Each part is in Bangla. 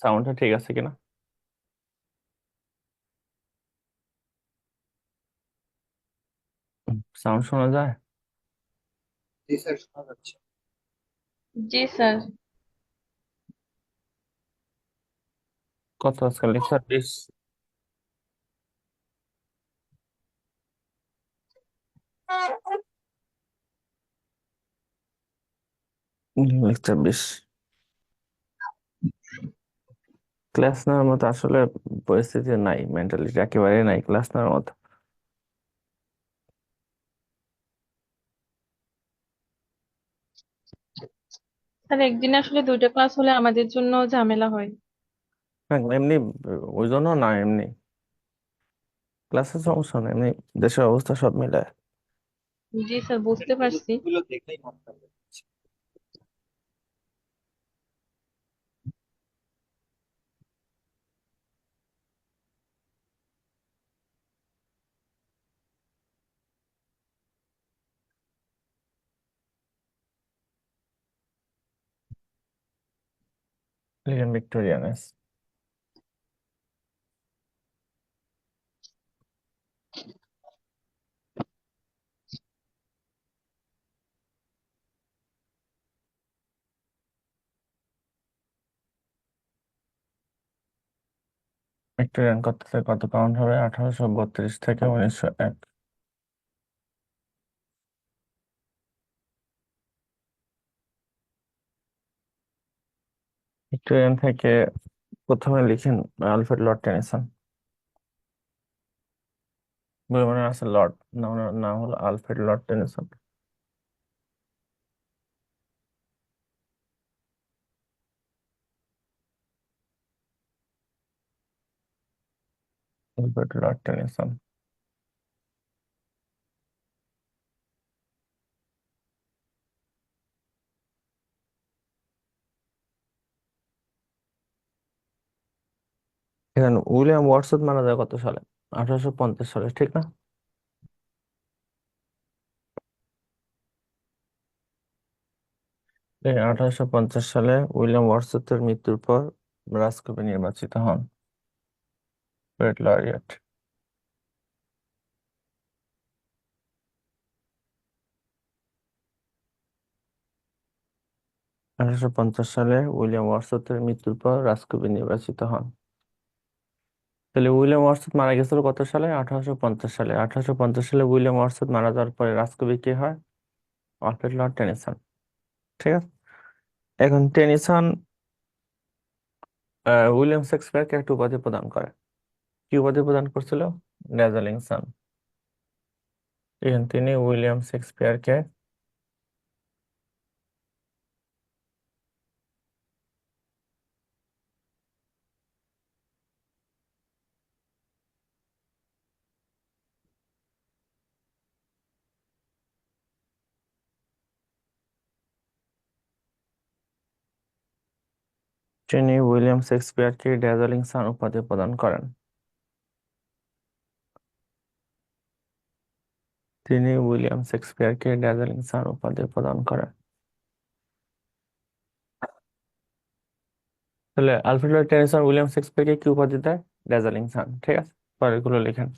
সাউন্ডটা ঠিক আছে কিনা? সাউন্ড শোনা যায়? জি স্যার, শোনা যাচ্ছে। জি স্যার। কত আজকাল লেকচার 20? লেকচার 20 ক্লাস নেওয়ার মতো আসলে পরিস্থিতি নাই, মেন্টালিটি একেবারে নাই ক্লাস নেওয়ার মতো। স্যার একদিনে আসলে দুইটা ক্লাস হলে আমাদের জন্য ঝামেলা হয়। হ্যাঁ, এমনি ওই জন্য না, এমনি ক্লাসের সমস্যা না, এমনি দেশের অবস্থা সব মিলে। জি স্যার, বুঝতে পারছি। গুলো দেখলেই মাথা ঘুরছে। লিগেন ভিক্টোরিয়ানেস। ভিক্টোরিয়ান কত থেকে কত কাউন্ট হবে? 1832 থেকে 1901। ভিক্টোরিয়ান থেকে প্রথমে লিখেন আলফ্রেড লর্ড টেনিসন। বলে মনে আছে লর্ড, না ওনার নাম হলো Alfred Lord Tennyson. Alfred Lord Tennyson. এখানে উইলিয়াম ওয়াটসন মারা যায় কত সালে? 1850 সালে, ঠিক না? 1850 সালে উইলিয়াম ওয়াটসনের মৃত্যুর পর রাজকবি নির্বাচিত হন, পোয়েট লরিয়েট। 1850 সালে উইলিয়াম ওয়াটসনের মৃত্যুর পর রাজকবি নির্বাচিত হন। তাহলে উইলিয়াম ওয়াটসন মারা গেছিল কত সালে? 1850 সালে। 1850 সালে উইলিয়াম ওয়াটসন মারা যাওয়ার পরে রাজকবি কে হয়? Alfred Lord Tennyson. ঠিক আছে। এখন টেনিসন উইলিয়াম শেক্সপিয়ারকে একটা উপাধি প্রদান করে। কি উপাধি প্রদান করছিল? ড্যাজলিং সান। এখন তিনি উইলিয়াম শেক্সপিয়ারকে ড্যাজলিং সান উপাধি প্রদান করেন। তিনি উইলিয়াম শেক্সপিয়ারকে ড্যাজলিং সান উপাধি প্রদান করেন। তাহলে আলফ্রেড লর্ড টেনিসন উইলিয়াম শেক্সপিয়ারকে কি উপাধি দেয়? ড্যাজলিং সান। ঠিক আছে, পরের গুলো লিখেন।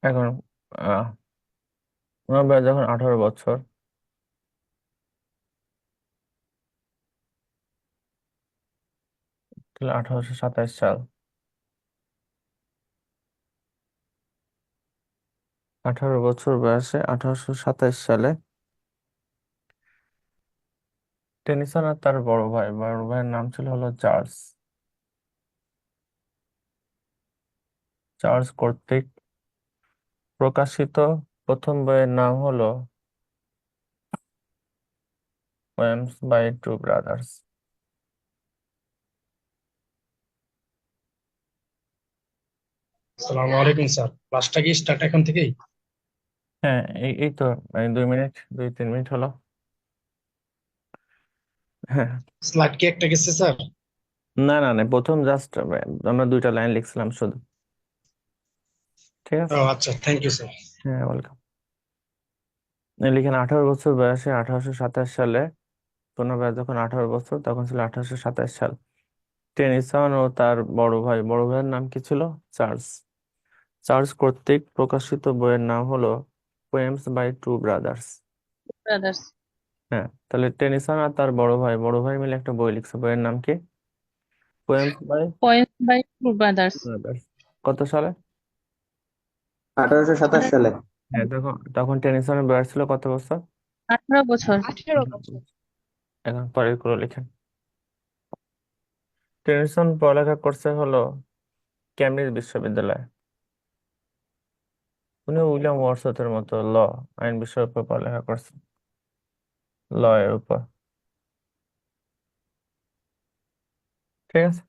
এখন আহ ওনার বয়স যখন 18 বছর, তাহলে 1827 সাল। 18 বছর বয়সে 1827 সালে টেনিসন আর তার বড় ভাইয়ের নাম ছিল হলো চার্লস। চার্লস কর্তৃক প্রকাশিত প্রথম বইয়ের নাম হলো পোয়েমস বাই টু ব্রাদার্স। আসসালামু আলাইকুম স্যার, ক্লাসটা কি স্টার্ট এখন থেকেই? হ্যাঁ, এই তো 2 মিনিট, 2-3 মিনিট হলো। হ্যাঁ। স্লাইড কি একটা গেছে স্যার? না না না, প্রথম জাস্ট আমরা 2টা লাইন লিখছিলাম শুধু। ঠিক আছে। ও আচ্ছা, থ্যাংক ইউ স্যার। হ্যাঁ, ওয়েলকাম। লিখেন 18 বছর বয়সে 1827 সালে, পূর্ণবয়স যখন 18 বছর তখন ছিল 1827 সাল, টেনিসন ও তার বড় ভাইয়ের নাম কি ছিল? চার্লস। চার্লস কর্তৃক প্রকাশিত বইয়ের নাম হলো poems by two brothers. Brothers. হ্যাঁ, তাহলে টেনিসন আর তার বড় ভাই মিলে একটা বই লিখছে, বইয়ের নাম কি? Poems by point by two brothers. Brothers. কত সালে? 1827 সালে। হ্যাঁ, তখন তখন টেনিসনের বয়স ছিল কত বছর? 18 বছর। 18 বছর। এখন পরের করে লিখেন। টেনিসন পড়ালেখা করছে হলো ক্যামব্রিজ বিশ্ববিদ্যালয়ে। উনি উইলিয়াম ওয়ার্ডসওয়ার্থের মতো আইন বিষয়ের উপর পড়ালেখা করছেন, ল এর উপর। ঠিক আছে।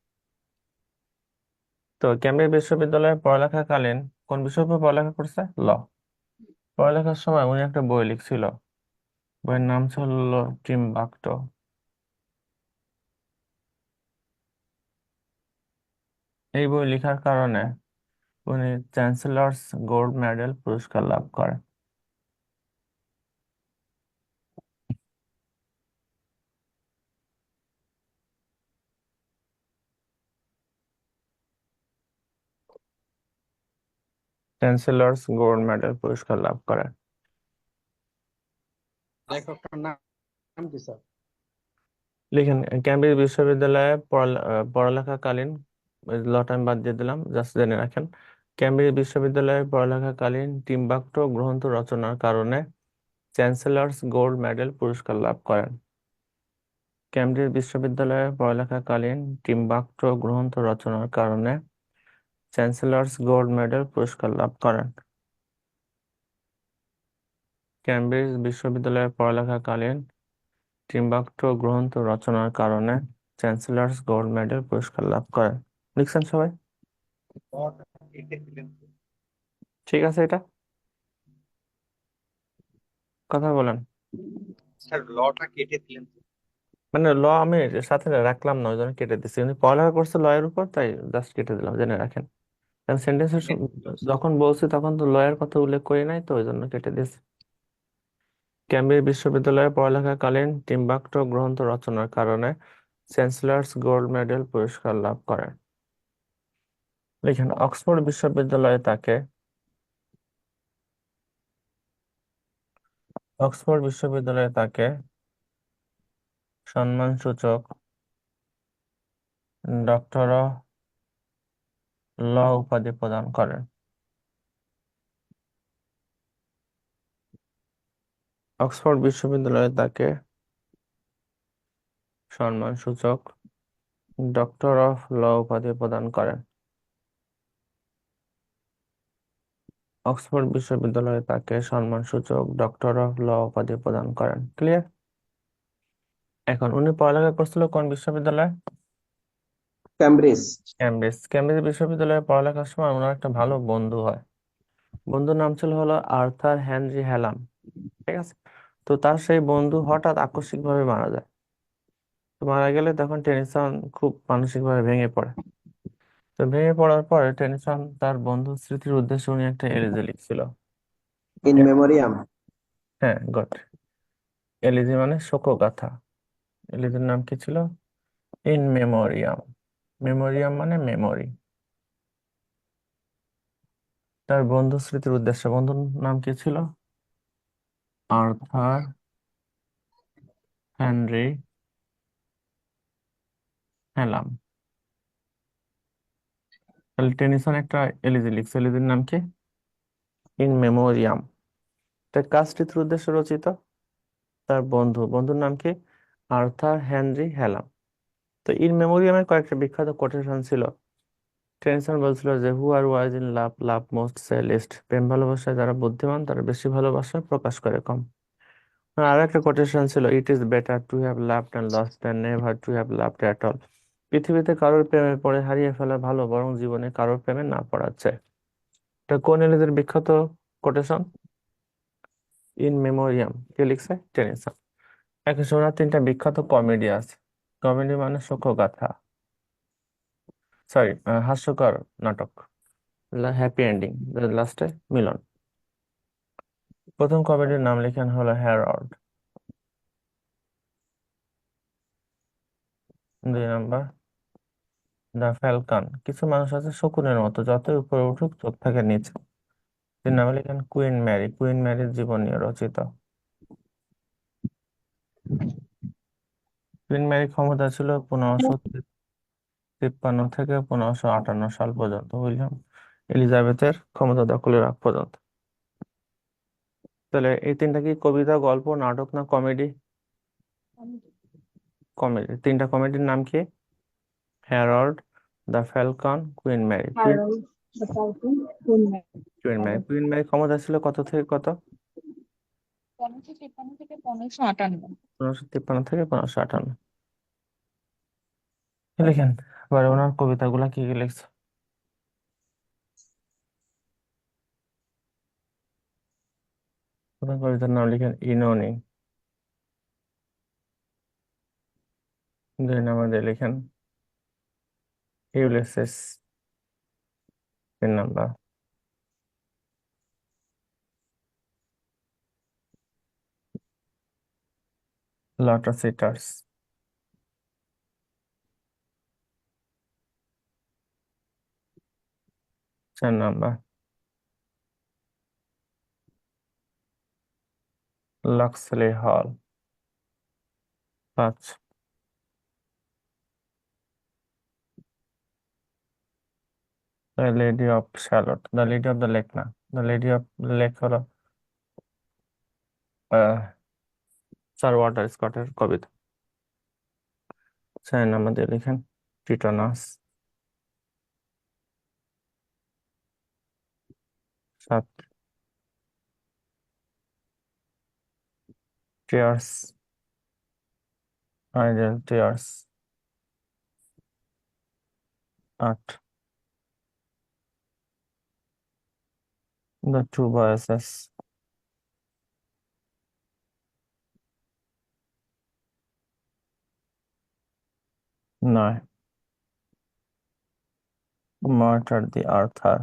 তো ক্যামব্রিজ বিশ্ববিদ্যালয়ে পড়ালেখাকালীন কোন বিষয়ের উপর পড়ালেখা করছে? ল। পড়ালেখার সময় উনি একটা বই লিখছিল, বইয়ের নাম ছিল টিম্বাকটো। এই বই লেখার কারণে উনি চ্যান্সেলর্স গোল্ড মেডেল পুরস্কার লাভ করেন। চ্যান্সেলর্স গোল্ড মেডেল পুরস্কার লাভ করেন। লেখকটার নাম কি স্যার? লিখেন ক্যামব্রিজ বিশ্ববিদ্যালয়ে পড়ালেখাকালীন, লট আমি বাদ দিয়ে দিলাম, জাস্ট জেনে রাখেন। ক্যামব্রিজ বিশ্ববিদ্যালয়ে পড়ালেখাকালীন টিম্বাকটো গ্রন্থ রচনার কারণে চ্যান্সেলর্স গোল্ড মেডেল পুরস্কার লাভ করেন। ক্যামব্রিজ বিশ্ববিদ্যালয়ে পড়ালেখাকালীন টিম্বাকটো গ্রন্থ রচনার কারণে চ্যান্সেলর্স গোল্ড মেডেল পুরস্কার লাভ করেন। ক্যামব্রিজ বিশ্ববিদ্যালয়ে পড়ালেখাকালীন টিম্বাকটো গ্রন্থ রচনার কারণে চ্যান্সেলর্স গোল্ড মেডেল পুরস্কার লাভ করেন। লিখছেন সবাই? লটা কেটে দিলেন তো। ঠিক আছে, এটা কথা বলেন। স্যার লটা কেটে দিলেন তো। মানে আমি সাথে রাখলাম না, ওই জন্য কেটে দিচ্ছি। উনি পড়ালেখা করছে ল এর উপর, তাই জাস্ট কেটে দিলাম, জেনে রাখেন। কারণ সেন্টেন্সের যখন বলছি তখন তো ল এর কথা উল্লেখ করি নাই, তো ওই জন্য কেটে দিয়েছি। ক্যামব্রিজ বিশ্ববিদ্যালয়ে পড়ালেখাকালীন টিম্বাকটো গ্রন্থ রচনার কারণে চ্যান্সেলর্স গোল্ড মেডেল পুরস্কার লাভ করেন। লিখেন অক্সফোর্ড বিশ্ববিদ্যালয়ে তাকে সম্মানসূচক ডক্টর অফ ল উপাধি প্রদান করেন। অক্সফোর্ড বিশ্ববিদ্যালয়ে তাকে সম্মানসূচক ডক্টর অফ ল উপাধি প্রদান করেন। অক্সফোর্ড বিশ্ববিদ্যালয়ে তাকে সম্মানসূচক ডক্টর অফ ল উপাধি প্রদান করেন। ক্লিয়ার? এখন উনি পড়ালেখা করছিল কোন বিশ্ববিদ্যালয়ে? ক্যামব্রিজ। কেমব্রিজ বিশ্ববিদ্যালয়ে পড়ালেখার সময় ওনার একটা ভালো বন্ধু হয়। বন্ধুর নাম ছিল হলো আর্থার হেনরি হ্যালাম। ঠিক আছে। তো তার সেই বন্ধু হঠাৎ আকস্মিকভাবে মারা যায়। তো মারা গেলে তখন টেনিসন খুব মানসিকভাবে ভেঙে পড়ে। তো ভেঙে পড়ার পরে টেনিসন তার বন্ধুর স্মৃতির উদ্দেশ্যে উনি একটা এলিজি লিখছিল। ইন মেমোরিয়াম। হ্যাঁ, গট। এলিজি মানে শোকগাথা। এলিজির নাম কি ছিল? ইন মেমোরিয়াম। মেমোরিয়াম মানে মেমোরি। তার বন্ধু স্মৃতির উদ্দেশ্যে, বন্ধুর নাম কি ছিল? Arthur Henry Hallam. তাহলে টেনিসন একটা এলিজি লিখছে, এলিজির নাম কি? In memoriam. এটা কার স্মৃতির উদ্দেশ্যে রচিত? তার বন্ধুর নাম কি? Arthur Henry Hallam. তো ইন মেমোরিয়ামের কয়েকটা বিখ্যাত কোটেশন ছিল। টেনিসন বলছিল যে who are wise in love love most say least. প্রেম ভালোবাসায় যারা বুদ্ধিমান তারা বেশি ভালোবাসা প্রকাশ করে কম। আর একটা কোটেশন ছিল it is better to have loved and lost than never to have loved at all. পৃথিবীতে কারোর প্রেমে পড়ে হারিয়ে ফেলা ভালো, বরং জীবনে কারোর প্রেমে না পড়ার চেয়ে। এটা কোন এলিজের বিখ্যাত কোটেশন? ইন মেমোরিয়াম। কে লিখছে? টেনিসন। একই সময় ওনার তিনটা বিখ্যাত কমেডি আছে। কমেডি মানে শোকগাথা, সরি, হাস্যকর নাটক। হ্যাপি এন্ডিং, লাস্টে মিলন। প্রথম কমেডির নাম লেখেন হলো হ্যারল্ড। 2 number the Falcon. কিছু মানুষ আছে শকুনের মতো, যতই উপরে উঠুক চোখ থাকে নিচে। 3 নম্বর লেখেন কুইন ম্যারি। কুইন ম্যারির জীবনী রচিত। কুইন ম্যারির ক্ষমতা ছিল 1553 থেকে 1558 সাল পর্যন্ত, উইলিয়াম এলিজাবেথের ক্ষমতা দখলের আগ পর্যন্ত। তাহলে এই তিনটা কি কবিতা, গল্প, নাটক না কমেডি? কমেডি। 3টা কমেডির নাম কি? Harold, the Falcon, Queen Mary. Harold the Falcon, Queen Mary, Queen Mary. Queen Mary ক্ষমতা ছিল কত থেকে কত? 1553 থেকে 1558। 1553 থেকে 1558। লিখেন এবার ওনার কবিতাগুলা কি কি লিখছে। প্রথম কবিতার নাম লিখেন ইনোনি। 2 নম্বর দিয়ে লিখেন Ulysses. 3 number লটোসিটাস। 4 number Locksley Hall. 5 the lady of Shalott. The lady of the lake না, the lady of the lake হলো স্যার ওয়াটার স্কটের কবিতা। 4 নম্বর দিয়ে লিখেন Tithonus. 7 tears, idle tears. 8 the two voices. 9 Morte d' Arthur.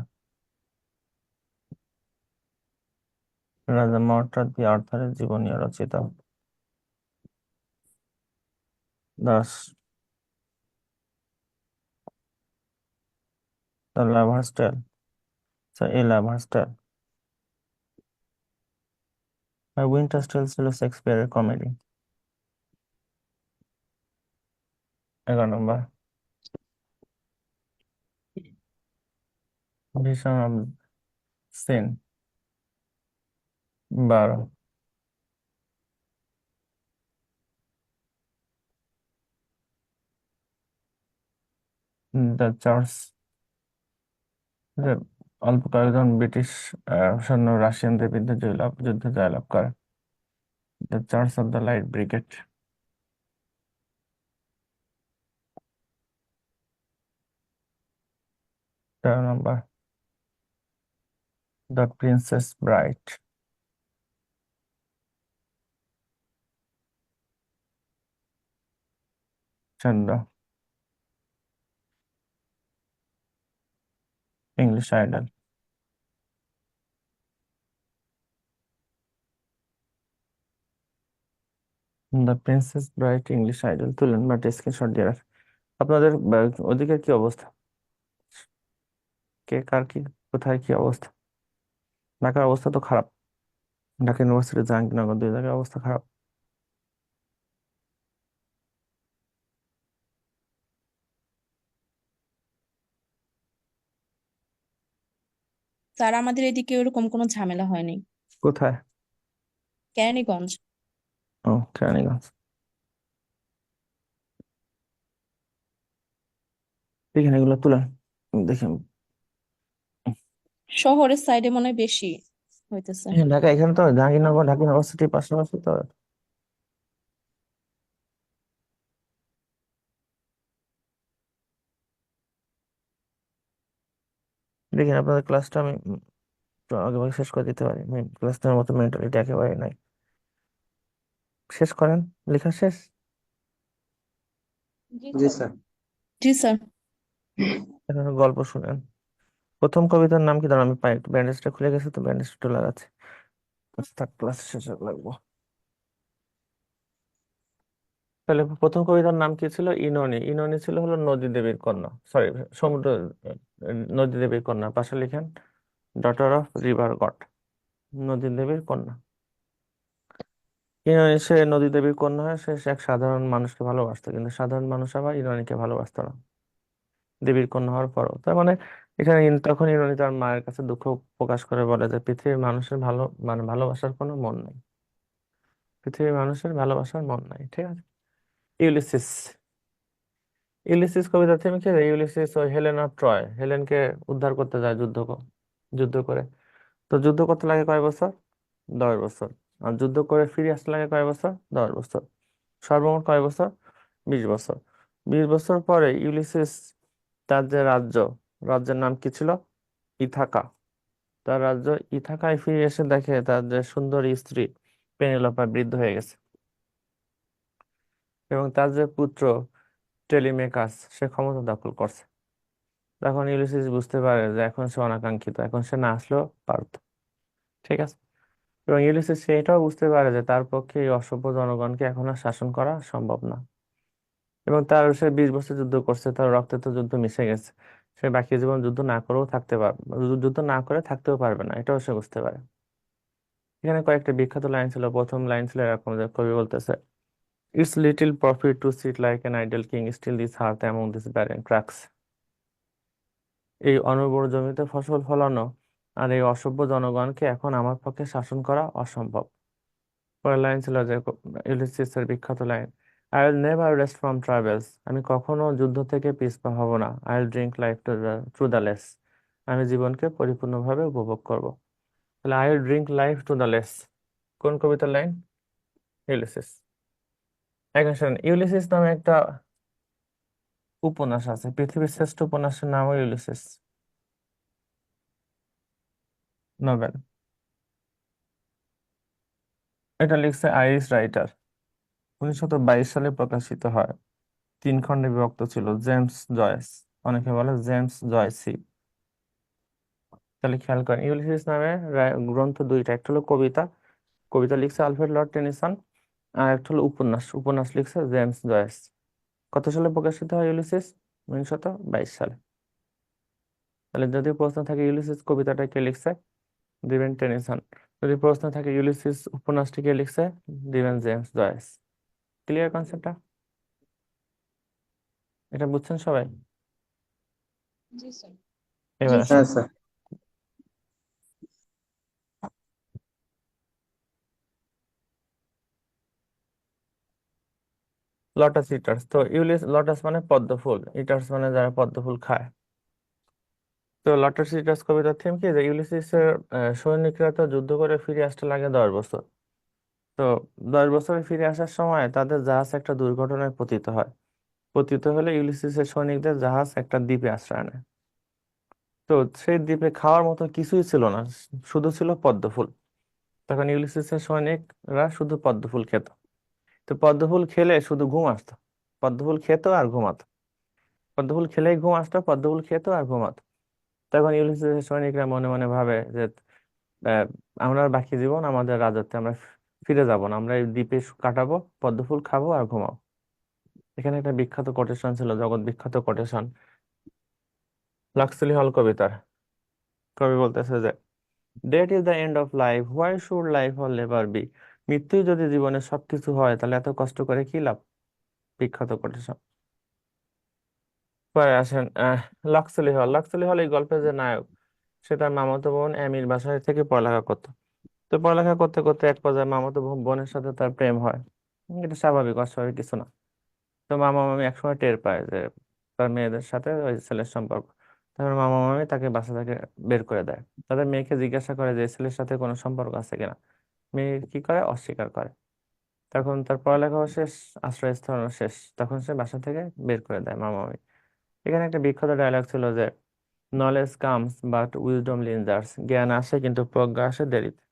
রাজা মার্টার দি আর্থারের জীবনী রচিত। 10 the lover's tale. A lover's tale. আর উইন্টার টেল ছিল শেক্সপিয়ারের কমেডি। 11 number vision of sin. 12 the church. অল্প কয়েকজন ব্রিটিশ সৈন্য রাশিয়ানদের বিরুদ্ধে যুদ্ধে জয়লাভ করে। The church of the light brigade. 13 number the princess bright. 14 English idol. The princess bright English idol তুলেন, বাট স্ক্রিনশট দিয়ে রাখেন। আপনাদের ওদিকে কি অবস্থা? কে কার কি, কোথায় কি অবস্থা? ঢাকার অবস্থা তো খারাপ। ঢাকা ইউনিভার্সিটি, জাহাঙ্গীরনগর, 2 জায়গায় অবস্থা খারাপ। স্যার আমাদের এদিকে ওরকম কোনো ঝামেলা হয়নি। কোথায়? কেরানীগঞ্জ। ও, কেরানীগঞ্জ। দেখেন এগুলো তুলেন, দেখেন। শহরের সাইডে মনে হয় বেশি হইতেছে। ঢাকা এখানে তো জাহাঙ্গীরনগর, ঢাকা ইউনিভার্সিটির পাশাপাশি তো। দেখেন আপনাদের ক্লাসটা আমি তো আগেভাগে শেষ করে দিতে পারি। ক্লাস নেওয়ার মতো মেন্টালিটি একেবারে নাই। শেষ করেন, লেখা শেষ। জি স্যার। জি স্যার। এখন গল্প শুনেন। প্রথম কবিতার নাম কি, দাঁড়াও আমি পাই, ব্যান্ডেজটা খুলে গেছে তো ব্যান্ডেজটা লাগাচ্ছি, থার্ড ক্লাস শেষে লাগবো। তাহলে প্রথম কবিতার নাম কি ছিল? ইননি। ইননি ছিল হলো নদী দেবীর কন্যা, সরি সমুদ্র, নদী দেবীর কন্যা, পাশে লিখেন ডটার অফ রিভার গড, নদী দেবীর কন্যা। ইননি, সে নদী দেবীর কন্যা হয়, সে এক সাধারণ মানুষকে ভালোবাসতো, কিন্তু সাধারণ মানুষ আবার ইননিকে ভালোবাসতো না দেবীর কন্যা হওয়ার পরও। তার মানে এখানে তখন ইননি তার মায়ের কাছে দুঃখ প্রকাশ করে বলে যে পৃথিবীর মানুষের ভালোবাসার কোনো মন নেই, পৃথিবীর মানুষের ভালোবাসার মন নাই, ঠিক আছে। ইউলিসিস। ইউলিসিস কবিতা থেমে কি, ইউলিসিস ওই হেলেন অফ ট্রয়, হেলেনকে উদ্ধার করতে যায় যুদ্ধ করে। তো যুদ্ধ করতে লাগে কয় বছর? 10 বছর। আর যুদ্ধ করে ফিরে আসতে লাগে কয় বছর? 10 বছর। সর্বমোট কয় বছর? 20 বছর। 20 বছর পরে ইউলিসিস তার যে রাজ্যের নাম কি ছিল? ইথাকা। তার রাজ্য ইথাকায় ফিরে এসে দেখে তার যে সুন্দরী স্ত্রী পেনেলোপা বৃদ্ধ হয়ে গেছে, এবং তার যে পুত্র টেলিমেকাস সে ক্ষমতা দখল করছে। তখন ইউলিসিস বুঝতে পারে যে এখন সে অনাকাঙ্ক্ষিত, এখন সে না আসলেও পারত, ঠিক আছে। এবং ইউলিসিস সে এটাও বুঝতে পারে যে তার পক্ষে এই অসভ্য জনগণকে এখন আর শাসন করা সম্ভব না, এবং সে 20 বছর যুদ্ধ করছে, তার রক্তে তো যুদ্ধ মিশে গেছে, সে বাকি জীবন যুদ্ধ না করেও থাকতে পারবে, যুদ্ধ না করে থাকতেও পারবে না, এটাও সে বুঝতে পারে। এখানে কয়েকটা বিখ্যাত লাইন ছিল। প্রথম লাইন ছিল এরকম যে কবি বলতেছে, it's little profit to sit like an idle king still this hearth among this barren tracks. এই অনুর্বর জমিতে ফসল ফলানো আর এই অসভ্য জনগণকে এখন আমার পক্ষে শাসন করা অসম্ভব। পরের লাইন ছিল যে ইউলিসিসের বিখ্যাত line, I will never rest from travels, আমি কখনো যুদ্ধ থেকে পিছপা হব না। I will drink life to the less, আমি জীবনকে পরিপূর্ণভাবে উপভোগ করব। তাহলে I will drink life to the less কোন কবিতার লাইন? ইউলিসিস। এখন শোনেন, ইউলিসিস নামে একটা উপন্যাস আছে, পৃথিবীর শ্রেষ্ঠ উপন্যাসের নামও ইউলিসিস নোবেল। এটা লিখছে আইরিশ রাইটার, 1922 সালে প্রকাশিত হয়, 3 খণ্ডে বিভক্ত ছিল, জেমস জয়েস, অনেকে বলে জেমস জয়সি। তাহলে খেয়াল করেন, ইউলিসিস নামে গ্রন্থ দুইটা, একটা হলো কবিতা, কবিতা লিখছে আলফ্রেড লর্ড টেনিসন, আর একটা হলো উপন্যাস, উপন্যাস লিখছে জেমস জয়েস। কত সালে প্রকাশিত হয় ইউলিসিস? 1922 সালে। তাহলে যদি প্রশ্ন থাকে ইউলিসিস কবিতাটা কে লিখছে, দিবেন টেনিসন। যদি প্রশ্ন থাকে ইউলিসিস উপন্যাসটি কে লিখছে, দিবেন জেমস জয়েস। ক্লিয়ার কনসেপ্টটা? এটা বুঝছেন সবাই? জি স্যার। জি এবার আসেন, হ্যাঁ স্যার। Lotus Eaters. তো লটাস মানে পদ্ম ফুল, ইটার্স মানে যারা পদ্ম ফুল খায়। তো লটাস ইটার্স কবিতার থিম কি, যে ইউলিসিসের সৈনিকরা তো যুদ্ধ করে ফিরে আসতে লাগে 10 বছর। তো 10 বছরে ফিরে আসার সময় তাদের জাহাজ একটা দুর্ঘটনায় পতিত হয়। পতিত হলে ইউলিসিসের সৈনিকদের জাহাজ একটা দ্বীপে আশ্রয় নেয়। তো সেই দ্বীপে খাওয়ার মতো কিছুই ছিল না, শুধু ছিল পদ্ম ফুল। তখন ইউলিসিসের সৈনিকরা শুধু পদ্ম ফুল খেত। তো পদ্ম ফুল খেলে শুধু ঘুম আসতো, পদ্ম ফুল খেত আর ঘুমাতো, পদ্ম ফুল খেলেই ঘুম আসতো, পদ্ম ফুল খেত আর ঘুমাতো। তখন ইউলিসিসের সৈনিকরা মনে মনে ভাবে যে আহ, আমরা আর বাকি জীবন আমাদের রাজত্বে আমরা ফিরে যাব না, আমরা এই দ্বীপে কাটাবো, পদ্ম ফুল খাবো আর ঘুমাবো। এখানে একটা বিখ্যাত কোটেশন ছিল, জগৎ বিখ্যাত কোটেশন, লাক্সলি হল কবিতার। কবি বলতেছে যে death is the end of life, why should life or labour be. মৃত্যুই যদি জীবনের সবকিছু হয় তাহলে এত কষ্ট করে কি লাভ। বিখ্যাত কোটেশন। পরে আসেন লাক্সলি হল। লাক্সলি হল এই গল্পের যে নায়ক, সে তার মামাতো বোন এমির বাসায় থেকে পড়ালেখা করতো। তো পড়ালেখা করতে করতে এক পর্যায়ে মামাতো বোনের সাথে তার প্রেম হয়। এটা স্বাভাবিক, অস্বাভাবিক কিছু না। তো মামা মামি একসময় টের পায় যে তার মেয়েদের সাথে ওই ছেলের সম্পর্ক। তারপর মামা মামি তাকে বাসা থেকে বের করে দেয়। তাদের মেয়েকে জিজ্ঞাসা করে যে এই ছেলের সাথে কোনো সম্পর্ক আছে কিনা। মেয়ে কি করে? অস্বীকার করে। তখন তার পড়ালেখাও শেষ, আশ্রয়স্থলও শেষ, তখন সে বাসা থেকে বের করে দেয় মামা মামি। এখানে একটা বিখ্যাত ডায়লগ ছিল যে নলেজ কামস বাট উইজডম লিঞ্জার্স, জ্ঞান আসে কিন্তু প্রজ্ঞা আসে দেরিতে।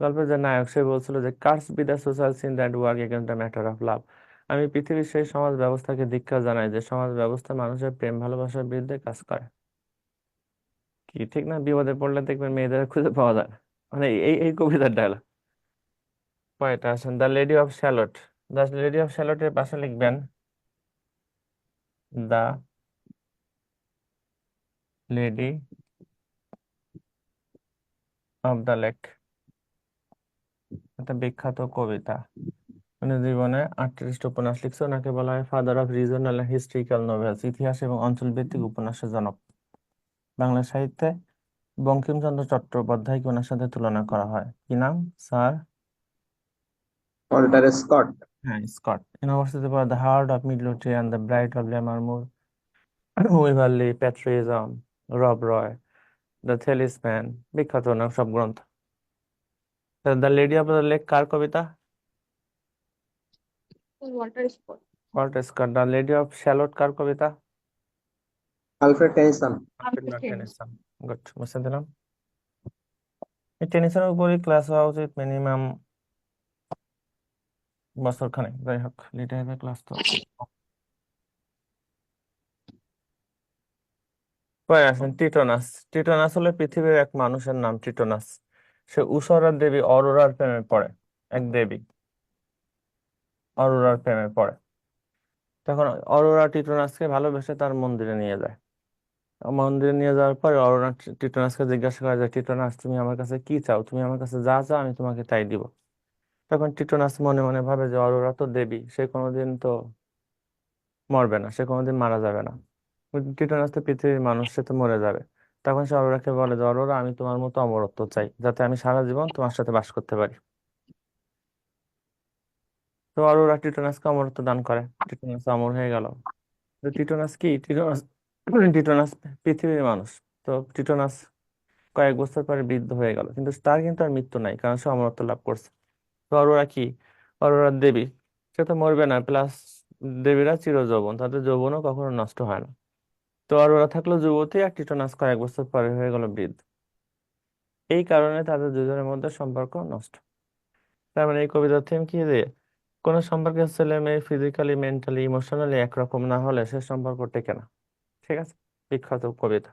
গল্পের যে নায়ক সে বলছিল যে curse be the social sin that work against the matter of love, আমি পৃথিবীর সেই সমাজ ব্যবস্থাকে ধিক্কার জানাই যে সমাজ ব্যবস্থা মানুষের প্রেম ভালোবাসার বিরুদ্ধে কাজ করে। কি ঠিক না? বিপদে পড়লে দেখবেন মেয়েদের খুঁজে পাওয়া যায় না। মানে এই এই কবিতার ডায়লগ। কয়টা আছেন? The lady of Shalott. The lady of শ্যালটের পাশে লিখবেন the lady of the lake. একটা বিখ্যাত কবিতা। উনি জীবনে 38 উপন্যাস লিখছে। ওনাকে বলা হয় father of regional historical novels, ইতিহাস এবং অঞ্চলভিত্তিক উপন্যাসের জনক। বাংলা সাহিত্যে বঙ্কিমচন্দ্র চট্টোপাধ্যায়কে ওনার সাথে তুলনা করা হয়। কি নাম? Sir Walter Scott. হ্যাঁ, স্কট। ইউনিভার্সিটি পর the heart of Midlothian, the bride of Lammermoor, Waverley, patriotism, Rob Roy, the Talisman, বিখ্যাত ওনার সব গ্রন্থ। The lady of the lake কার কবিতা? Walter Scott. Walter Scott. The lady of Shalott কার কবিতা? Alfred Tennyson. Alfred Lord Tennyson. Good, মুছে দিলাম। এই টেনিসনের উপরই ক্লাস হওয়া উচিত মিনিমাম বছর খানেক। যাই হোক, লিটারেচার ক্লাস তো কয় আছেন? টিটোনাস। টিটোনাস হলো পৃথিবীর এক মানুষের নাম, টিটোনাস। সে ঊষরার দেবী অরোরার প্রেমে পড়ে। এক দেবী অরোরার প্রেমে পড়ে। তখন অরোরা টিটোনাসকে ভালোবেসে তার মন্দিরে নিয়ে যায়। মন্দিরে নিয়ে যাওয়ার পরে অরোরা টিটোনাসকে জিজ্ঞাসা করে যে, টিটোনাস, তুমি আমার কাছে কি চাও? তুমি আমার কাছে যা চাও আমি তোমাকে তাই দিব। তখন টিটোনাস মনে মনে ভাবে যে অরোরা তো দেবী, সে কোনোদিন তো মরবে না, সে কোনোদিন মারা যাবে না। টিটোনাস তো পৃথিবীর মানুষ, সে তো মরে যাবে। তখন সে অরোরাকে বলে যে, অরোরা, আমি তোমার মতো অমরত্ব চাই, যাতে আমি সারা জীবন তোমার সাথে বাস করতে পারি। তো অরোরা টিটোনাসকে অমরত্ব দান করে। টিটোনাস অমর হয়ে গেল। তো টিটোনাস কি? টিটোনাস টিটোনাস পৃথিবীর মানুষ। তো টিটোনাস কয়েক বছর পরে বৃদ্ধ হয়ে গেল, কিন্তু তার কিন্তু আর মৃত্যু নাই, কারণ সে অমরত্ব লাভ করছে। তো অরোরা কি? অরোরা দেবী, সে তো মরবে না। প্লাস দেবীরা চিরযৌবন, তাদের যৌবনও কখনো নষ্ট হয় না। তো অরোরা থাকলো যুবতী, আর টিটোনাস কয়েক বছর পরে হয়ে গেল বৃদ্ধ। এই কারণে তাদের দুজনের মধ্যে সম্পর্ক নষ্ট। তার মানে এই কবিতার থিম কি? যে কোন সম্পর্কের ছেলে মেয়ে ফিজিক্যালি, মেন্টালি, ইমোশনালি একরকম না হলে সে সম্পর্ক টেকে না। ঠিক আছে, বিখ্যাত কবিতা।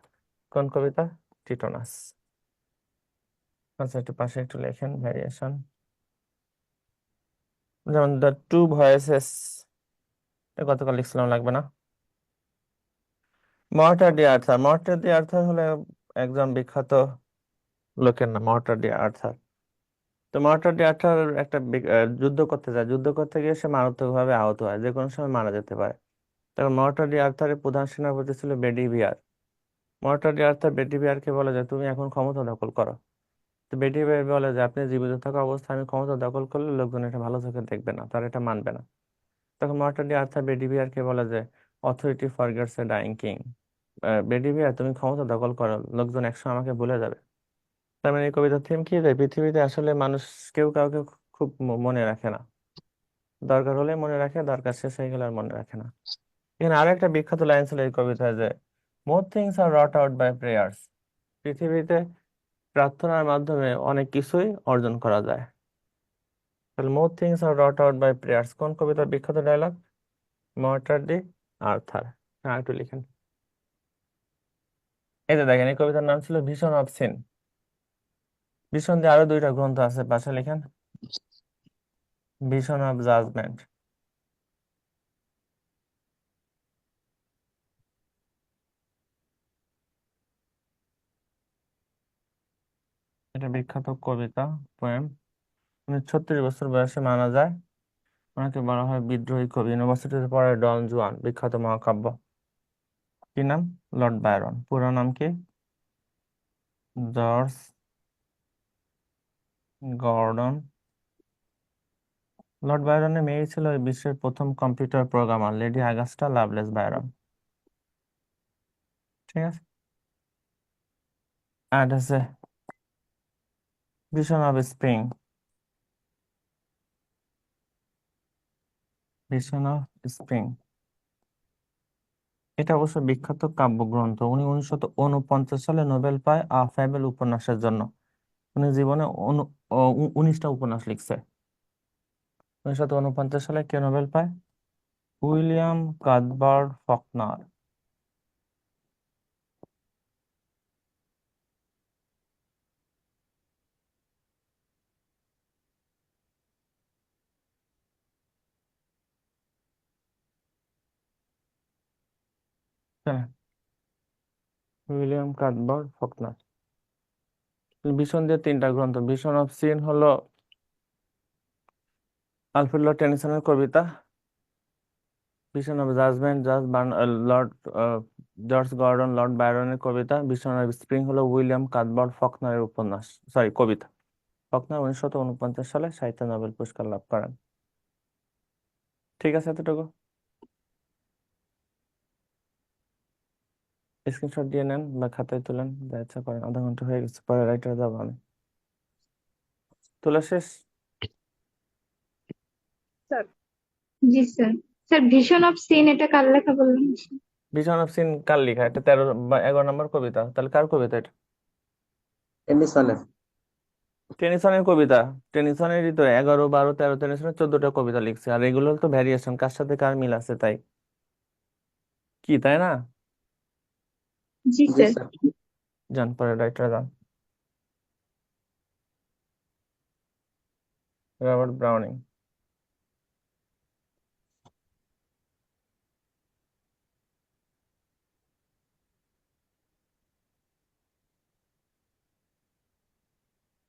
কোন কবিতা? টিটোনাস। আচ্ছা, একটু পাশে একটু লেখেন ভ্যারিয়েশন। যেমন দ্য টু ভয়েসেস, গতকাল লিখছিলাম, লাগবে না। Mortar D Arthur. Mortar D Arthur হলো একজন বিখ্যাত লোকের নাম, মর্টার ডি আর্থার। তো মর্টার ডি আর্থার একটা যুদ্ধ করতে যায়। যুদ্ধ করতে গিয়ে সে মারাত্মকভাবে আহত হয়, যে কোনো সময় মারা যেতে পারে। তখন মর্টার ডি আর্থারের প্রধান সেনাপতি ছিল বেডিভিয়ার। মর্টার ডি আর্থার বেডিভিয়ারকে বলে যে, তুমি এখন ক্ষমতা দখল করো। তো বেডিভিয়ার বলে যে, আপনি জীবিত থাকা অবস্থায় আমি ক্ষমতা দখল করলে লোকজন এটা ভালো চোখে দেখবে না, তারা এটা মানবে না। তখন মর্টার ডি আর্থার বেডিভিয়ারকে বলে যে, authority forgets a dying king. Bedivere, তুমি ক্ষমতা দখল করো, লোকজন একসময় আমাকে ভুলে যাবে। তার মানে এই কবিতার থিম কি? যে পৃথিবীতে আসলে মানুষ কেউ কাউকে খুব মনে রাখে না। দরকার হলে মনে রাখে, দরকার শেষ হয়ে গেলে আর মনে রাখে না। এখানে আরো একটা বিখ্যাত লাইন ছিল এই কবিতায়, যে more things are wrought out by prayers. পৃথিবীতে প্রার্থনার মাধ্যমে অনেক কিছুই অর্জন করা যায়। তাহলে more things are wrought out by prayers কোন কবিতার বিখ্যাত ডায়লগ? Mortar D Arthur. হ্যাঁ, একটু লিখেন। এই যে দেখেন, এই কবিতার নাম ছিল ভিশন অফ সিন। ভিশন দিয়ে আরো দুইটা গ্রন্থ আছে, পাশে লিখেন। Vision of judgement. এটা বিখ্যাত কবিতা, পোয়েম। উনি 36 বছর বয়সে মারা যায়। ওনাকে বলা হয় বিদ্রোহী কবি। ইউনিভার্সিটিতে পড়ে ডন জুয়ান, বিখ্যাত মহাকাব্য। কি নাম? Lord Byron. পুরো নাম কি? George Gordon. লর্ড বায়রনের মেয়ে ছিল এই বিশ্বের প্রথম computer programmer lady Augusta Lovelace Byron. ঠিক আছে। আর এটা হচ্ছে vision of spring. Vision of spring, এটা অবশ্য বিখ্যাত কাব্যগ্রন্থ। উনি 1949 সালে নোবেল পায় আ ফ্যাবেল উপন্যাসের জন্য। উনি জীবনে 19টা উপন্যাস লিখছে। 1949 সালে কে নোবেল পায়? William Cuthbert Faulkner. হ্যাঁ, উইলিয়াম কাথবার্ড ফকনার। ভীষণ দিয়ে 3টা গ্রন্থ। ভীষণ অফ সিন হলো আলফ্রেড লর্ড টেনিসনের কবিতা। Vision of judgement Lord George Gordon Lord বায়রনের কবিতা। ভীষণ অফ স্প্রিং হলো উইলিয়াম কাথবার্ড ফকনারের উপন্যাস, সরি কবিতা। ফকনার 1949 সালে সাহিত্য নোবেল পুরস্কার লাভ করেন। ঠিক আছে এতটুকু। স্ক্রিনশট দিয়ে নেন বা খাতায় তুলেন, যা ইচ্ছা করেন। আধা ঘন্টা হয়ে গেছে, পরে রাইটার যাবো আমি। তোলা শেষ? স্যার জি sir. Sir vision of sin এটা কার লেখা বললেন? ভীষণ অফ সিন কার লেখা? এটা 13 বা 11 নম্বর কবিতা। তাহলে কার কবিতা এটা? টেনিসনের। টেনিসনের কবিতা। টেনিসনেরই তো 11, 12, 13, টেনিসনের 14টা কবিতা লিখছে, আর এগুলো তো ভ্যারিয়েশন, কার সাথে কার মিল আছে তাই কি, তাই না? জি জি স্যার। স্যার। যান পরে রাইটার যান। Robert Browning.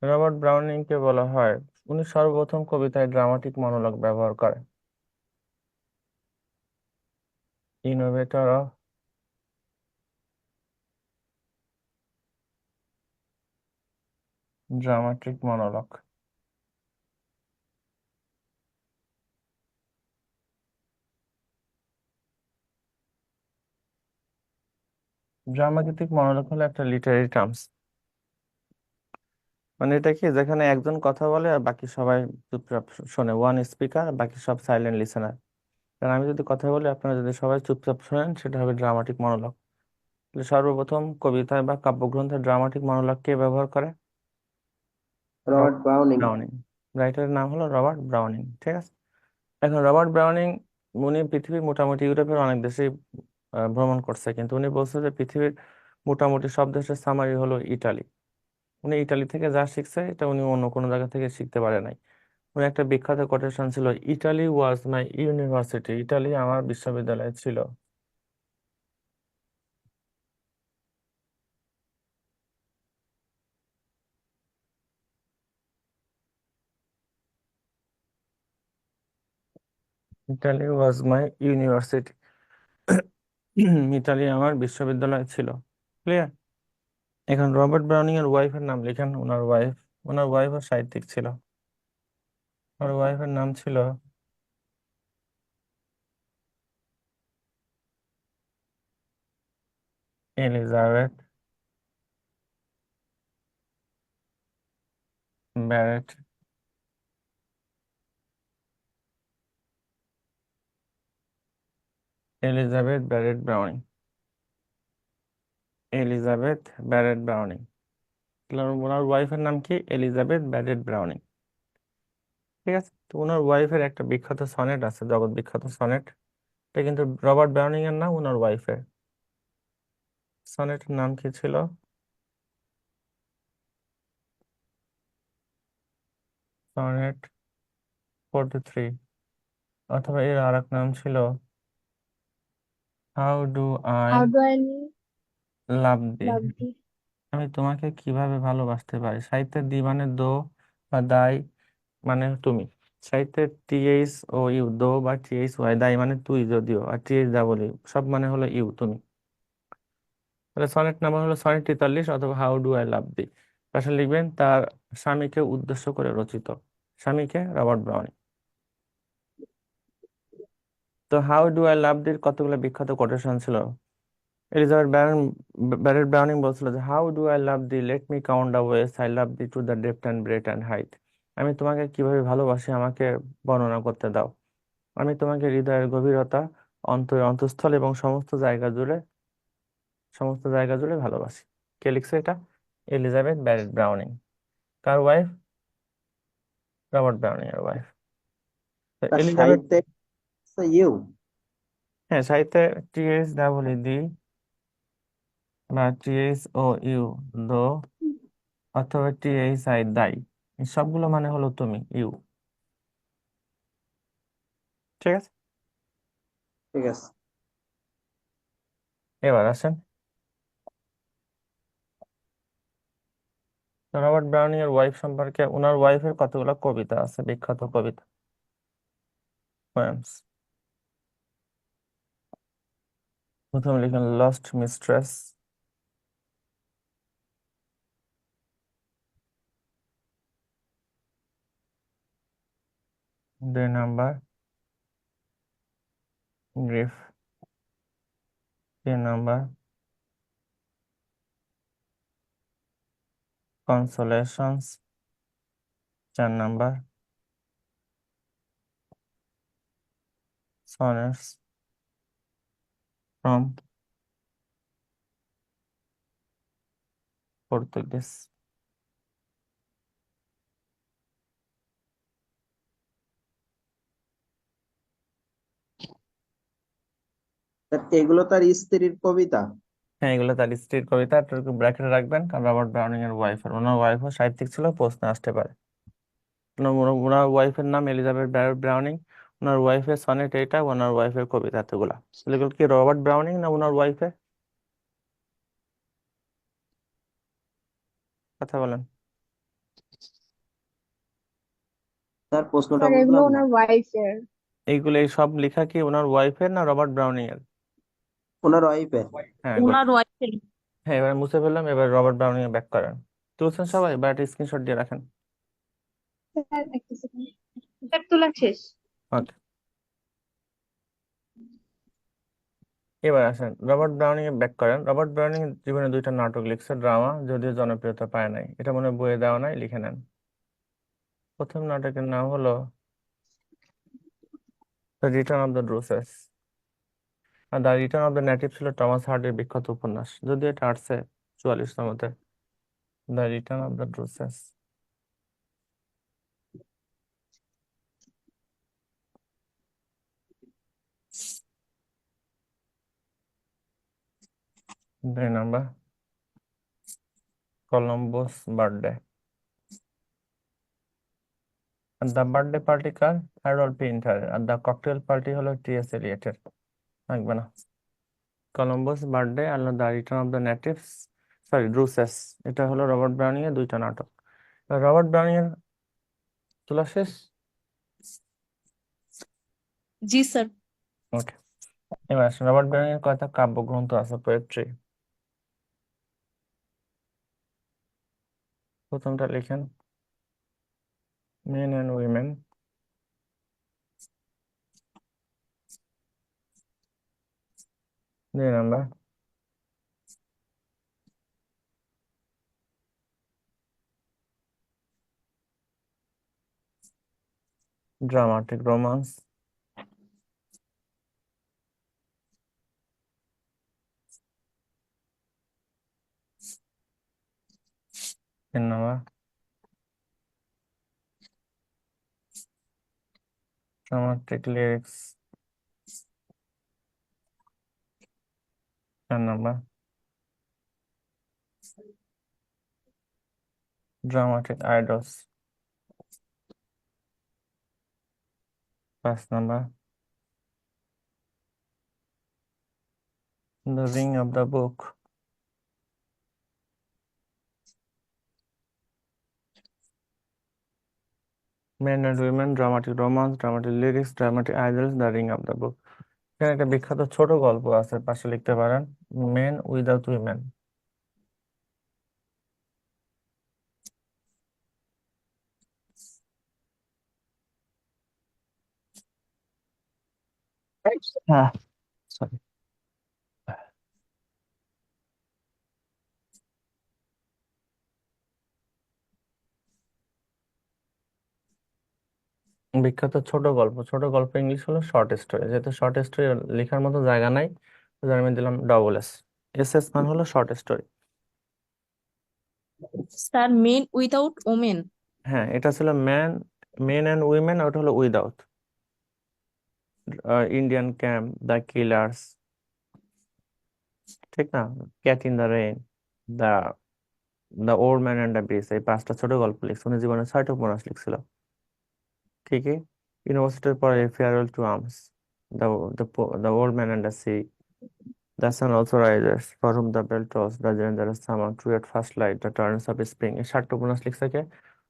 রবার্ট ব্রাউনিং কে বলা হয়, উনি সর্বপ্রথম কবিতায় ড্রামাটিক মনোলগ ব্যবহার করেন। Innovator of dramatic monologue. Dramatic monologue হলো একটা লিটারেরি টার্মস। মানে এটা কি, যেখানে একজন কথা বলে আর বাকি সবাই চুপচাপ শোনে, ওয়ান স্পিকার, বাকি সব সাইলেন্ট লিসেনার। কারণ আমি যদি কথা বলি, আপনারা যদি সবাই চুপচাপ শোনেন, সেটা হবে ড্রামাটিক মনোলগ। তাহলে সর্বপ্রথম কবিতায় বা কাব্যগ্রন্থে ড্রামাটিক মনোলগ কে ব্যবহার করে? Robert Robert Browning. ব্রাউনিং। রাইটারের নাম হলো রবার্ট ব্রাউনিং। ঠিক আছে। এখন রবার্ট ব্রাউনিং, উনি পৃথিবীর মোটামুটি ইউরোপের অনেক দেশে ভ্রমণ করছে, কিন্তু উনি বলছে যে পৃথিবীর মোটামুটি সব দেশের সামারি হলো ইটালি। উনি ইটালি থেকে যা শিখছে, এটা উনি অন্য কোনো জায়গা থেকে শিখতে পারে নাই। উনি একটা বিখ্যাত কোটেশন ছিল, Italy was my university, Italy আমার বিশ্ববিদ্যালয় ছিল। Italy was my university. Italy আমার বিশ্ববিদ্যালয় ছিল। ক্লিয়ার? এখন রবার্ট ব্রাউনিং এর ওয়াইফের নাম লিখেন। ওনার ওয়াইফও সাহিত্যিক ছিল। ওনার ওয়াইফের নাম ছিল Elizabeth Barrett Elizabeth Barrett Browning. Elizabeth Barrett Browning. তাহলে ওনার ওয়াইফের নাম কি? Elizabeth Barrett Browning. ঠিক আছে। তো ওনার ওয়াইফের একটা বিখ্যাত সনেট আছে, জগৎ বিখ্যাত সনেট। এটা কিন্তু রবার্ট ব্রাউনিং এর নাম, ওনার ওয়াইফের। সনেটের নাম কি ছিল? সনেট 43। অথবা এর আর এক নাম ছিল how do I how do I love thee. Love thee. আমি তোমাকে কিভাবে ভালোবাসতে পারি। সাহিত্যের দি মানে দো বা দাই, মানে তুমি। সাহিত্যের টিএইচ ও ইউ, দো বা টিএইচ ওয়াই, দাই মানে তুই যদিও, আর টিএইচ ডাবল ইউ, সব মানে হলো ইউ, তুমি। তাহলে সনেট নাম্বার হলো সনেট 43 অথবা হাউ ডু আই লাভ দি। পাশে লিখবেন তার স্বামীকে উদ্দেশ্য করে রচিত। স্বামীকে রবার্ট ব্রাউনিং। তো হাউ ডু আই লাভ দির কতগুলো বিখ্যাত কোটেশন ছিল। ব্যারেট ব্রাউনিং বলছিল যে how do I love the, let me count the OS I love the to the depth and breadth and height. আমি তোমাকে কিভাবে ভালোবাসি, আমাকে বর্ণনা করতে দাও। আমি তোমাকে হৃদয়ের গভীরতা, অন্তরের অন্তঃস্থল এবং সমস্ত জায়গা জুড়ে ভালোবাসি। কে লিখছে এটা? Elizabeth Barrett Browning. কার ওয়াইফ? রবার্ট ব্রাউনিং এর ওয়াইফ। তো তার এলিজাবেথ, সাহিত্যে ইউ। হ্যাঁ, সাহিত্যে টিএস ডাবল ই দি বা টিএস ও ইউ, দো, অথবা টিএইচ আই দাই, এই সবগুলো মানে হলো তুমি, ইউ। ঠিক আছে। ঠিক আছে। এবার আসেন, রবার্ট ব্রাউনিং এর ওয়াইফ সম্পর্কে, ওনার ওয়াইফের কতগুলো কবিতা আছে, বিখ্যাত কবিতা, পোয়েমস। প্রথমে লিখেন লস্ট মিস্ট্রেস, দুই নাম্বার গ্রিফ, তিন নাম্বার কনসোলেশনস, চার number sonnets from Portuguese. Sir এগুলো তার স্ত্রীর কবিতা? হ্যাঁ, এগুলো তার স্ত্রীর কবিতা, ব্র্যাকেটে রাখবেন কারণ রবার্ট ব্রাউনিং এর ওয়াইফের, ওনার ওয়াইফও সাহিত্যিক ছিল, প্রশ্ন আসতে পারে। ওনার ওয়াইফের নাম এলিজাবেথ ব্যারট ব্রাউনিং, ওনার ওয়াইফের সনেট এইটা, ওনার ওয়াইফের কবিতা এতগুলা। তাহলে এগুলো কি রবার্ট ব্রাউনিং না ওনার ওয়াইফের? কথা বলেন। স্যার প্রশ্নটা স্যার এগুলো বুঝলাম না। ওনার ওয়াইফের। এইগুলো এই সব লেখা কি ওনার ওয়াইফের না রবার্ট ব্রাউনিং এর? ওনার ওয়াইফের। হ্যাঁ, গুড। ওনার ওয়াইফের। হ্যাঁ, এবার মুছে ফেললাম, এবার রবার্ট ব্রাউনিং এ ব্যাক করেন। তুলছেন সবাই, এবার একটা স্ক্রিনশট দিয়ে রাখেন। স্যার একটা সেকেন্ড, স্যার তোলা শেষ। ওকে, এবার আসেন রবার্ট ব্রাউনিং এ ব্যাক করেন। রবার্ট ব্রাউনিং জীবনে দুইটা নাটক লিখছে, ড্রামা, যদিও জনপ্রিয়তা পায় নাই, এটা মনে হয় বইয়ে দেওয়া নাই, লিখে নেন। প্রথম নাটকের নাম হলো the return of the Druses, আর the return of the native ছিল টমাস হার্ডির বিখ্যাত উপন্যাস, যদিও এটা আর্টসে 44তমতে। The return of the Druses, দুই নাম্বার কলম্বোস বার্থডে। আর দ্য বার্থডে পার্টি কার? হ্যারল্ড পিন্টারের। আর দ্য ককটেল পার্টি হলো টি.এস. এলিয়টের। থাকবে না। কলম্বাস বার্থডে আর the return of the natives, sorry Druses, এটা হলো রবার্ট ব্রাউনিং এর দুইটা নাটক। রবার্ট ব্রাউনিং এর তোলা শেষ? জি স্যার। ওকে, এবার আসুন, রবার্ট ব্রাউনিং এর কয়টা কাব্যগ্রন্থ আছে, পোয়েট্রি? প্রথমটা লিখেন মেন অ্যান্ড উইমেন, দুই নাম্বার ড্রামাটিক রোমান্স, তিন নাম্বার ড্রামাটিক লিরিক্স, চার নাম্বার ড্রামাটিক আইডলস, পাঁচ number the ring of the book, main and women, dramatic romance, dramatic lyrics, dramatic idols, the ring of the book. এখানে একটা বিখ্যাত ছোট গল্প আছে, পাশে লিখতে পারেন মেন উইদাউট উইমেন। হ্যাঁ, sorry। বিখ্যাত ছোট গল্প, ছোট গল্প ইংলিশ হলো শর্ট স্টোরি, যেহেতু শর্ট স্টোরি লেখার মতো জায়গা নাই, তো আমি দিলাম ডবল এস। এস এস মানে হলো short story. Sir men without women. হ্যাঁ, এটা ছিল মেন অ্যান্ড উইমেন, ওটা হলো without. Indian camp, the killers, ঠিক না, cat in the rain, the the old man and the beast, এই পাঁচটা ছোট গল্প লিখছে। উনি জীবনে 6টা উপন্যাস লিখছিল। ঠিকই, ইউনিভার্সিটির পরে farewell to arms, the the old man and the sea, The sun also rises, for whom the bell tolls, the stranger is summoned to at first light, the turns of spring. এই 7টা উপন্যাস লিখছে কে?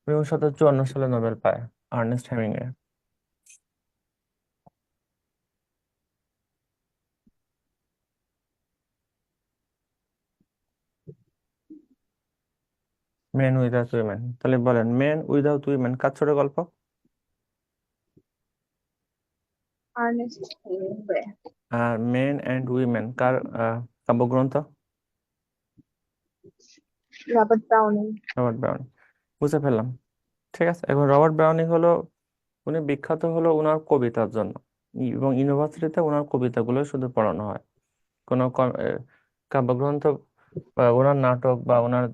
1954 সালে নোবেল পায় Ernest Hemingway. Men without women, তাহলে বলেন মেন উইদাউট উইমেন কার ছোট গল্প? Ernest Hemingway. আর মেন এন্ড উইমেন কার কাব্যগ্রন্থ? Robert Browning. Robert Browning. বুঝে ফেললাম। ঠিক আছে, এখন রবার্ট ব্রাউনিং হলো, উনি বিখ্যাত হলো ওনার কবিতার জন্য, এবং ইউনিভার্সিটিতে ওনার কবিতাগুলো শুধু পড়ানো হয়। কোনো কাব্যগ্রন্থ বা ওনার নাটক বা ওনার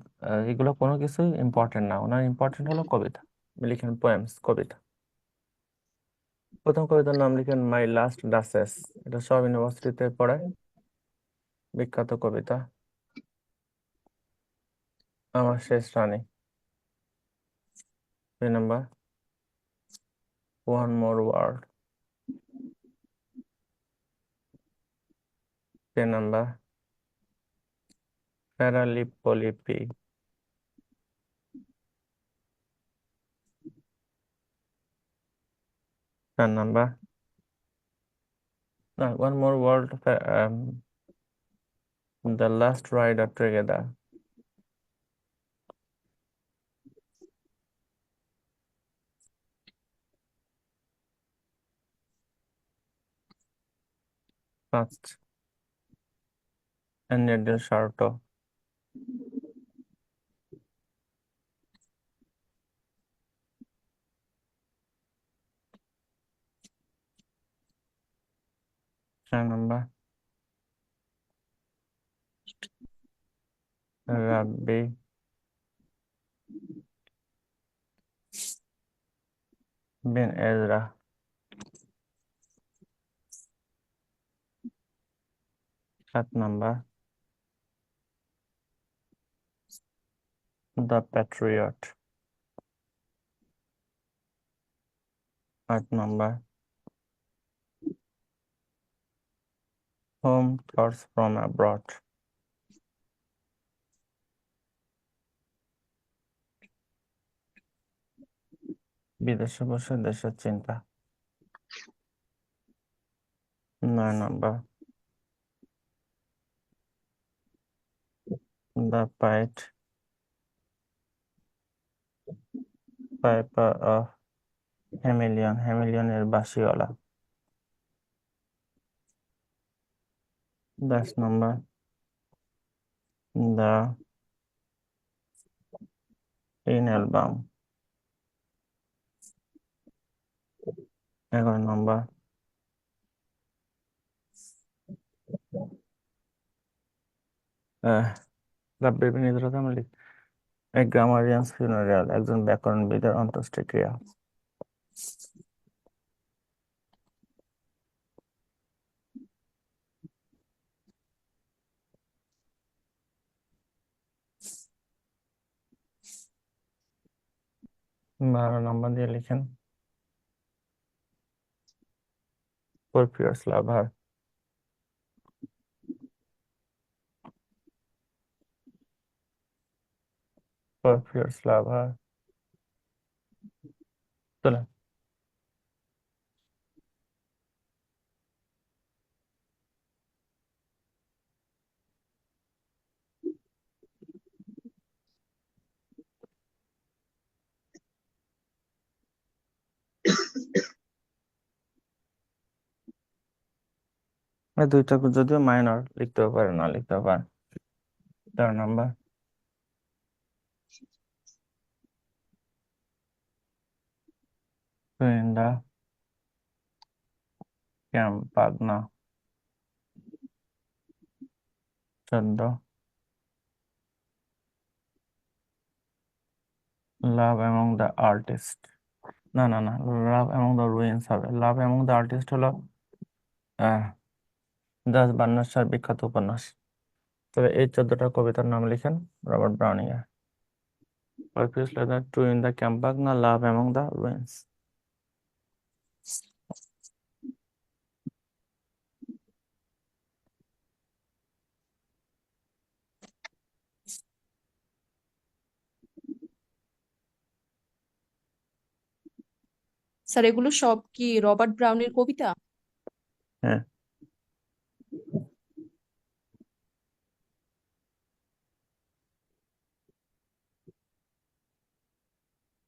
এগুলো কোনো কিছুই ইম্পর্টেন্ট না, ওনার ইম্পর্টেন্ট হলো কবিতা। লিখেন পোয়েমস, কবিতা। প্রথম কবিতার নাম লিখেন মাই লাস্ট ডাচেস, এটা সব ইউনিভার্সিটিতে পড়ে, বিখ্যাত কবিতা। আমার শেষ রানী। 2 number one more world. 3 number প্যারালিপোলিপি। 4 number one more world, the last ride together. 5 নেডেল শার্টো। 6 number Rabbi Ben Ezra. 7 number the patriot. 8 number home thoughts from abroad. বিদেশে বসে দেশের চিন্তা। 9 number the piper of Hamelin, হেমিলিয়নের বাঁশিওয়ালা। 10 number the tin album. 11 number Rabbi Ben Ezra তামলিক, এ গ্রামারিয়ানস ফিউনারিয়াল, একজন ব্যাকরণবিদের অন্ত্যেষ্টিক্রিয়া। বারো নাম্বার দিয়ে লিখেন পোরফিয়াস লাভার। পোরফিয়াস লাভার। চলেন এই দুইটা যদিও মাইনর, লিখতেও পারে না লিখতেও পারে। 4 নাম্বার গোয়েন্দা ক্যাম্পাগনা। 14 লাভ অ্যামং দ্য আর্টিস্ট। না না না, লাভ অ্যামং দ্য রুইন্স হবে। লাভ অ্যামং দ্য আর্টিস্ট হলো জাজ বার্নার্সের বিখ্যাত উপন্যাস। তবে এই 14টা কবিতার নাম লিখেন রবার্ট ব্রাউনিং এর। Orpheus Leather, Two in the Campagna, Love Among the Ruins. Sir এগুলো সব কি রবার্ট ব্রাউনের কবিতা? হ্যাঁ,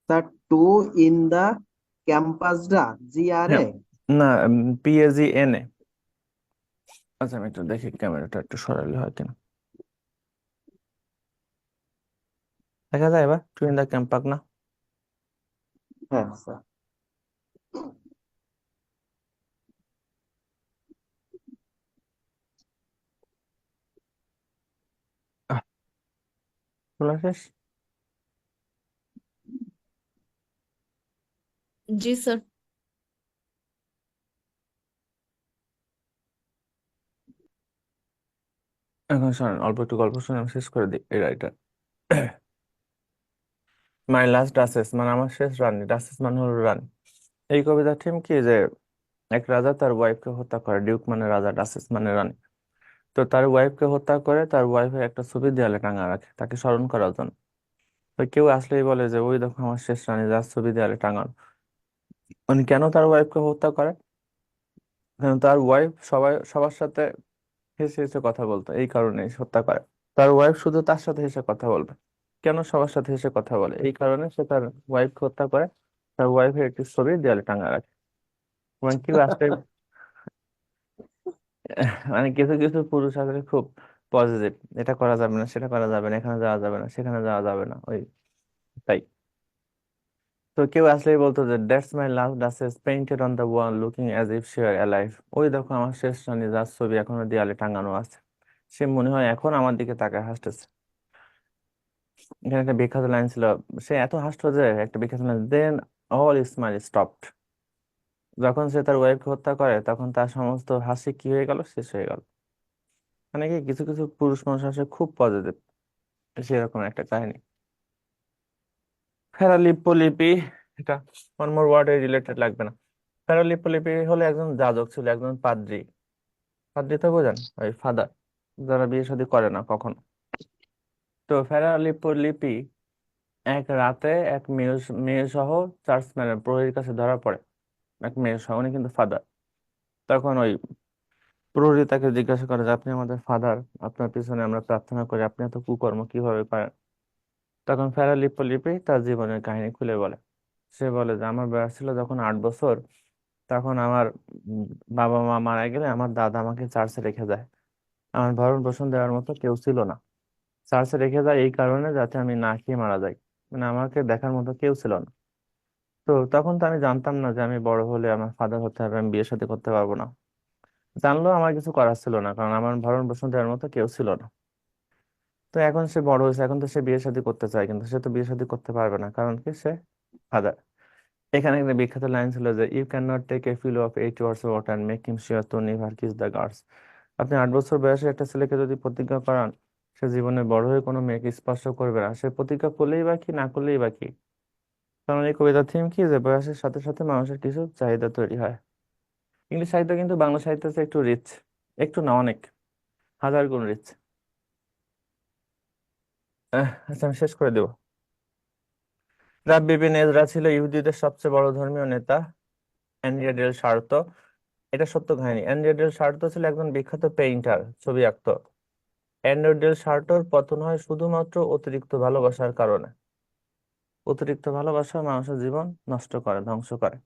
স্যার টু ইন দা ক্যাম্পাসডা হ্যাঁ, GRA। না, PAGNA। আচ্ছা, আমি একটু দেখি ক্যামেরাটা একটু সরালে হয় কিনা। দেখা যায় এবার টু ইন দা ক্যাম্পাক না? হ্যাঁ স্যার। আহ, খোলা শেষ। জি স্যার। এখন শোনেন, অল্প একটু গল্প শুনে আমি শেষ করে দিই এই রাইটা। মাই লাস্ট ডাসেস মানে আমার শেষ রানী, ডাসেস মানে হলো রানী। এই কবিতার থিম কি যে এক রাজা তার ওয়াইফকে হত্যা করে, ডিউক মানে রাজা, ডাসেস মানে রানী। তো তার ওয়াইফকে হত্যা করে তার ওয়াইফের একটা ছবি দেয়ালে টাঙা রাখে তাকে স্মরণ করার জন্য। তো কেউ আসলেই বলে যে ওই দেখো আমার শেষ রানী, যার ছবি দেয়ালে টাঙানো। মানে কেন তার ওয়াইফকে হত্যা করে? কারণ তার ওয়াইফ সবার সাথে হেসে হেসে কথা বলতো, এই কারণে হত্যা করে। তার ওয়াইফ শুধু তার সাথে হেসে কথা বলবে। কেন সবার সাথে হেসে কথা বলে? এই কারণে সে তার ওয়াইফকে হত্যা করে। তার ওয়াইফের একটি ছবি দেয়ালে টাঙা রাখে। মানে কি আসলে মানে কিছু কিছু পুরুষ আসলে খুব পজিটিভ, এটা করা যাবে না, সেটা করা যাবে না, এখানে যাওয়া যাবে না, সেখানে যাওয়া যাবে না, ওই তাই। তো কেউ আসলেই বলতো যে that's my last duchess painted on the wall looking as if she are alive. ওই দেখো আমার শেষ রানী, যার ছবি এখনো দেয়ালে টাঙানো আছে, সে মনে হয় এখন আমার দিকে তাকায় হাসতেছে। এখানে একটা বিখ্যাত লাইন ছিল, সে এত হাসতো যে একটা বিখ্যাত লাইন, দেন অল স্মাইল স্টপড। যখন সে তার ওয়াইফকে হত্যা করে তখন তার সমস্ত হাসি কি হয়ে গেল, শেষ হয়ে গেল। মানে কি কিছু কিছু পুরুষ মানুষ আসে খুব পজিটিভ, সেরকম একটা কাহিনী। ফেরালিপোলিপি, এটা ওয়ান মোর ওয়ার্ড রিলেটেড লাগবে না। ফেরালিপোলিপি হলো একজন যাজক, ছিল একজন পাদ্রী। পাদ্রী তো বোঝেন, ওই ফাদার, যারা বিয়ে শাদী করে না কখনো। তো ফেরালিপোলিপি এক রাতে এক মেয়ে সহ চার্চ ম্যানের প্রহরীর কাছে ধরা পড়ে। এক মেয়ে সহ, উনি কিন্তু ফাদার। তখন ওই প্রহরী তাকে জিজ্ঞাসা করে যে আপনি আমাদের ফাদার, আপনার পিছনে আমরা প্রার্থনা করি, আপনি এত কুকর্ম কিভাবে করেন? তখন ফেরালিপোলিপি তার জীবনের কাহিনী খুলে বলে। সে বলে যে আমার বয়স ছিল যখন 8 বছর, তখন আমার উম, বাবা মা মারা গেলে আমার দাদা আমাকে চার্চে রেখে যায়। আমার ভরণ পোষণ দেওয়ার মতো কেউ ছিল না। চার্চে রেখে যায় এই কারণে যাতে আমি না খেয়ে মারা যাই। মানে আমাকে দেখার মতো কেউ ছিল না। তো তখন তো আমি জানতাম না যে আমি বড় হলে আমার ফাদার হতে হবে, আমি বিয়ে শাদী করতে পারবো না। জানলেও আমার কিছু করার ছিল না, কারণ আমার ভরণ পোষণ দেওয়ার মতো কেউ ছিল না। তো এখন সে বড় হয়েছে, এখন তো সে বিয়ে শাদী করতে চায়, কিন্তু সে তো বিয়ে শাদী করতে পারবে না, কারণ কি, সে ফাদার। এখানে একটা বিখ্যাত লাইন ছিল যে you can not take a fill of 8 hours water and make him sure to never kiss the girls. আপনি 8 বছর বয়সে একটা ছেলেকে যদি প্রতিজ্ঞা করান সে জীবনে বড় হয়ে কোনো মেয়েকে স্পর্শ করবে না, সে প্রতিজ্ঞা করলেই বা কি, না করলেই বা কি। কারণ এই কবিতার থিম কি, যে বয়সের সাথে সাথে মানুষের কিছু চাহিদা তৈরি হয়। ইংলিশ সাহিত্য কিন্তু বাংলা সাহিত্য চেয়ে একটু রিচ, একটু না অনেক, 1000 গুণ রিচ। আচ্ছা, আমি শেষ করে দেবো। রাব্বি বিন এজরা ছিল ইহুদিদের সবচেয়ে বড় ধর্মীয় নেতা। অ্যান্ড্রিয়া ডেল সার্তো, এটা সত্য কাহিনী। অ্যান্ড্রিয়া ডেল সার্তো ছিল একজন বিখ্যাত পেইন্টার, ছবি আঁকতো। অ্যান্ড্রিয়া ডেল সার্টোর পতন হয় শুধুমাত্র অতিরিক্ত ভালোবাসার কারণে। অতিরিক্ত ভালোবাসা মানুষের জীবন নষ্ট করে, ধ্বংস করে।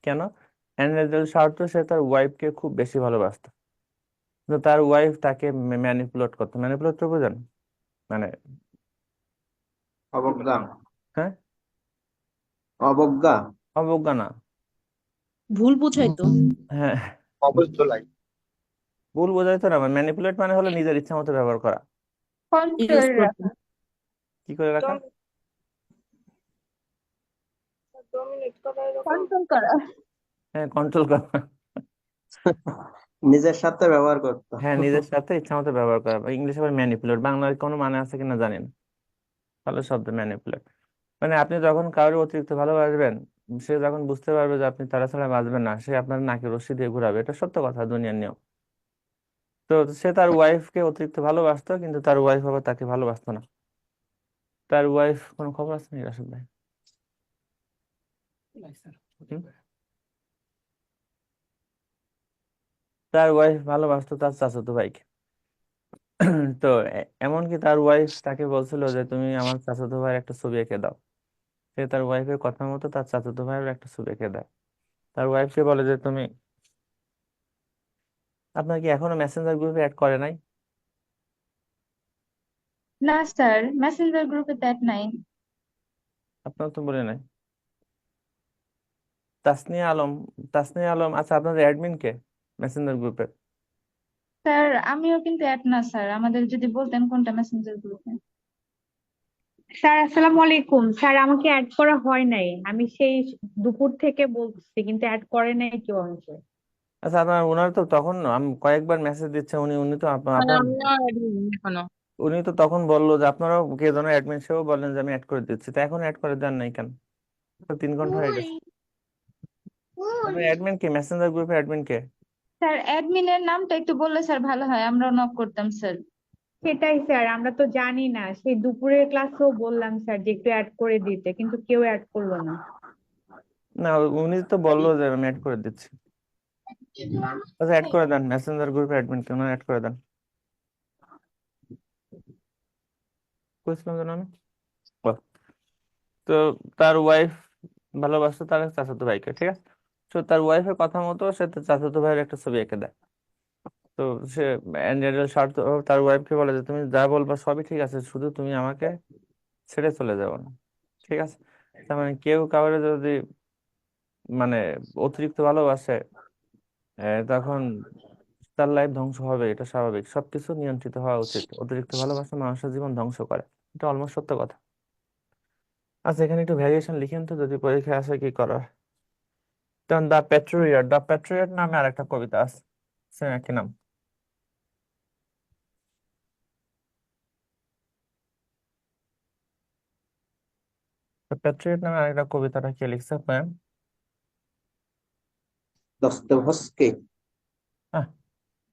কেন? অ্যান্ড্রিয়া ডেল সার্তো সে তার ওয়াইফকে খুব বেশি ভালোবাসতো, কিন্তু তার ওয়াইফ তাকে ম্যানিপুলেট করতো। ম্যানিপুলেট তো বোঝেন, মানে, অবজ্ঞা। হ্যাঁ, অবজ্ঞা। অবজ্ঞা না, ভুল বুঝাই তো। হ্যাঁ, অবৈধ ভুল বোঝাইতো না। ম্যানিপুলেট মানে হলো নিজের ইচ্ছা মতো ব্যবহার করা। কন্ট্রোল ইউজ করতে। রাখা। কি করে রাখা? কন্ট্রোল করা। হ্যাঁ, কন্ট্রোল করা। নিজের সাথে ব্যবহার করতো। হ্যাঁ, নিজের সাথে ইচ্ছা মতো ব্যবহার করা। ইংলিশে আবার ম্যানিপুলেট, বাংলার কোনো মানে আছে কিনা জানি না। ভালো শব্দ ম্যানিপুলেট। মানে আপনি যখন কারোর অতিরিক্ত ভালোবাসবেন, সে যখন বুঝতে পারবে যে আপনি তারা ছাড়া বাঁচবেন না, সে আপনার নাকে রশ্মি দিয়ে ঘুরাবে। এটা সত্য কথা, দুনিয়ার নিয়ম। তো সে তার ওয়াইফকে অতিরিক্ত ভালোবাসতো, কিন্তু তার ওয়াইফ আবার তাকে ভালোবাসতো না। তার ওয়াইফ, কোনো খবর আছে নাকি রাশেদ ভাই? হুম? তার ওয়াইফ ভালোবাসতো তার চাচাতো ভাইকে। তো এমনকি তার ওয়াইফ তাকে বলছিল যে তুমি আমার চাচাতো ভাইয়ের একটা ছবি এঁকে দাও। সে তার ওয়াইফের কথা মতো তার চাচাতো ভাইয়ের একটা ছবি এঁকে দেয়। তার ওয়াইফকে বলে যে তুমি, আপনার কি এখনো মেসেঞ্জার গ্রুপে অ্যাড করে নাই? না স্যার, মেসেঞ্জার গ্রুপে দ্যাট নাই। আপনার তো বলে নাই। তাসনিয়া আলম, তাসনিয়া আলম, আচ্ছা আপনাদের অ্যাডমিন কে মেসেঞ্জার গ্রুপের? স্যার আমিও কিন্তু অ্যাড না স্যার, আমাদের যদি বলতেন কোনটা মেসেঞ্জার গ্রুপে। স্যার আসসালামু আলাইকুম। স্যার আমাকে অ্যাড করা হয় নাই, আমি সেই দুপুর থেকে বলছি কিন্তু অ্যাড করে নাই কেউ আমাকে। আচ্ছা আপনার ওনার তো তখন আমি কয়েকবার মেসেজ দিচ্ছে, উনি উনি তো মানে আপনার আমিও admin এখনো। উনি তো তখন বললো যে আপনারাও কে যেন অ্যাডমিন, সেও বললেন যে আমি অ্যাড করে দিচ্ছি, তা এখন অ্যাড করে দেন নাই কেন? তো 3 ঘন্টা হয়ে গেছে। আপনার অ্যাডমিন কে, মেসেঞ্জার গ্রুপে অ্যাডমিন কে? স্যার অ্যাডমিনের নামটা একটু বললে স্যার ভালো হয়, আমরাও নক করতাম স্যার। সেটাই স্যার, আমরা তো জানি না, সেই দুপুরের ক্লাসেও বললাম স্যার যে একটু অ্যাড করে দিতে, কিন্তু কেউ অ্যাড করলো না। না, উনি তো বললো যে আমি অ্যাড করে দিচ্ছি। আচ্ছা অ্যাড করে দেন, মেসেঞ্জার গ্রুপে অ্যাডমিন কে, ওনার অ্যাড করে দেন। বুঝলাম যেন আমি। ও, তো তার ওয়াইফ ভালোবাসতো তার চাচাতো ভাইকে, ঠিক আছে। তো তার ওয়াইফের কথা মতো সে তার চাচাতো ভাইয়ের একটা ছবি এঁকে দেয়। তো সে এঞ্জেল শর্ত তার ওয়াইফকে বলে যে তুমি যা বলবা সবই ঠিক আছে, শুধু তুমি আমাকে ছেড়ে চলে যাও না, ঠিক আছে। তার মানে কেউ কাউরে যদি মানে অতিরিক্ত ভালোবাসে, তখন তার লাইফ ধ্বংস হবে, এটা স্বাভাবিক। সবকিছু নিয়ন্ত্রিত হওয়া উচিত। অতিরিক্ত ভালোবাসা মানুষের জীবন ধ্বংস করে, এটা অলমোস্ট সত্য কথা। আচ্ছা এখানে একটু ভ্যারিয়েশন লিখেন তো, যদি পরীক্ষায় আসে কি করার। যেমন দ্য প্যাট্রিয়ট, দ্য প্যাট্রিয়ট নামে আর একটা কবিতা আছে, সেম একই নাম। দ্য প্যাট্রিয়ট নামে আরেকটা কবিতাটা কে লিখছে আপনার? দস্তভস্কে। হ্যাঁ,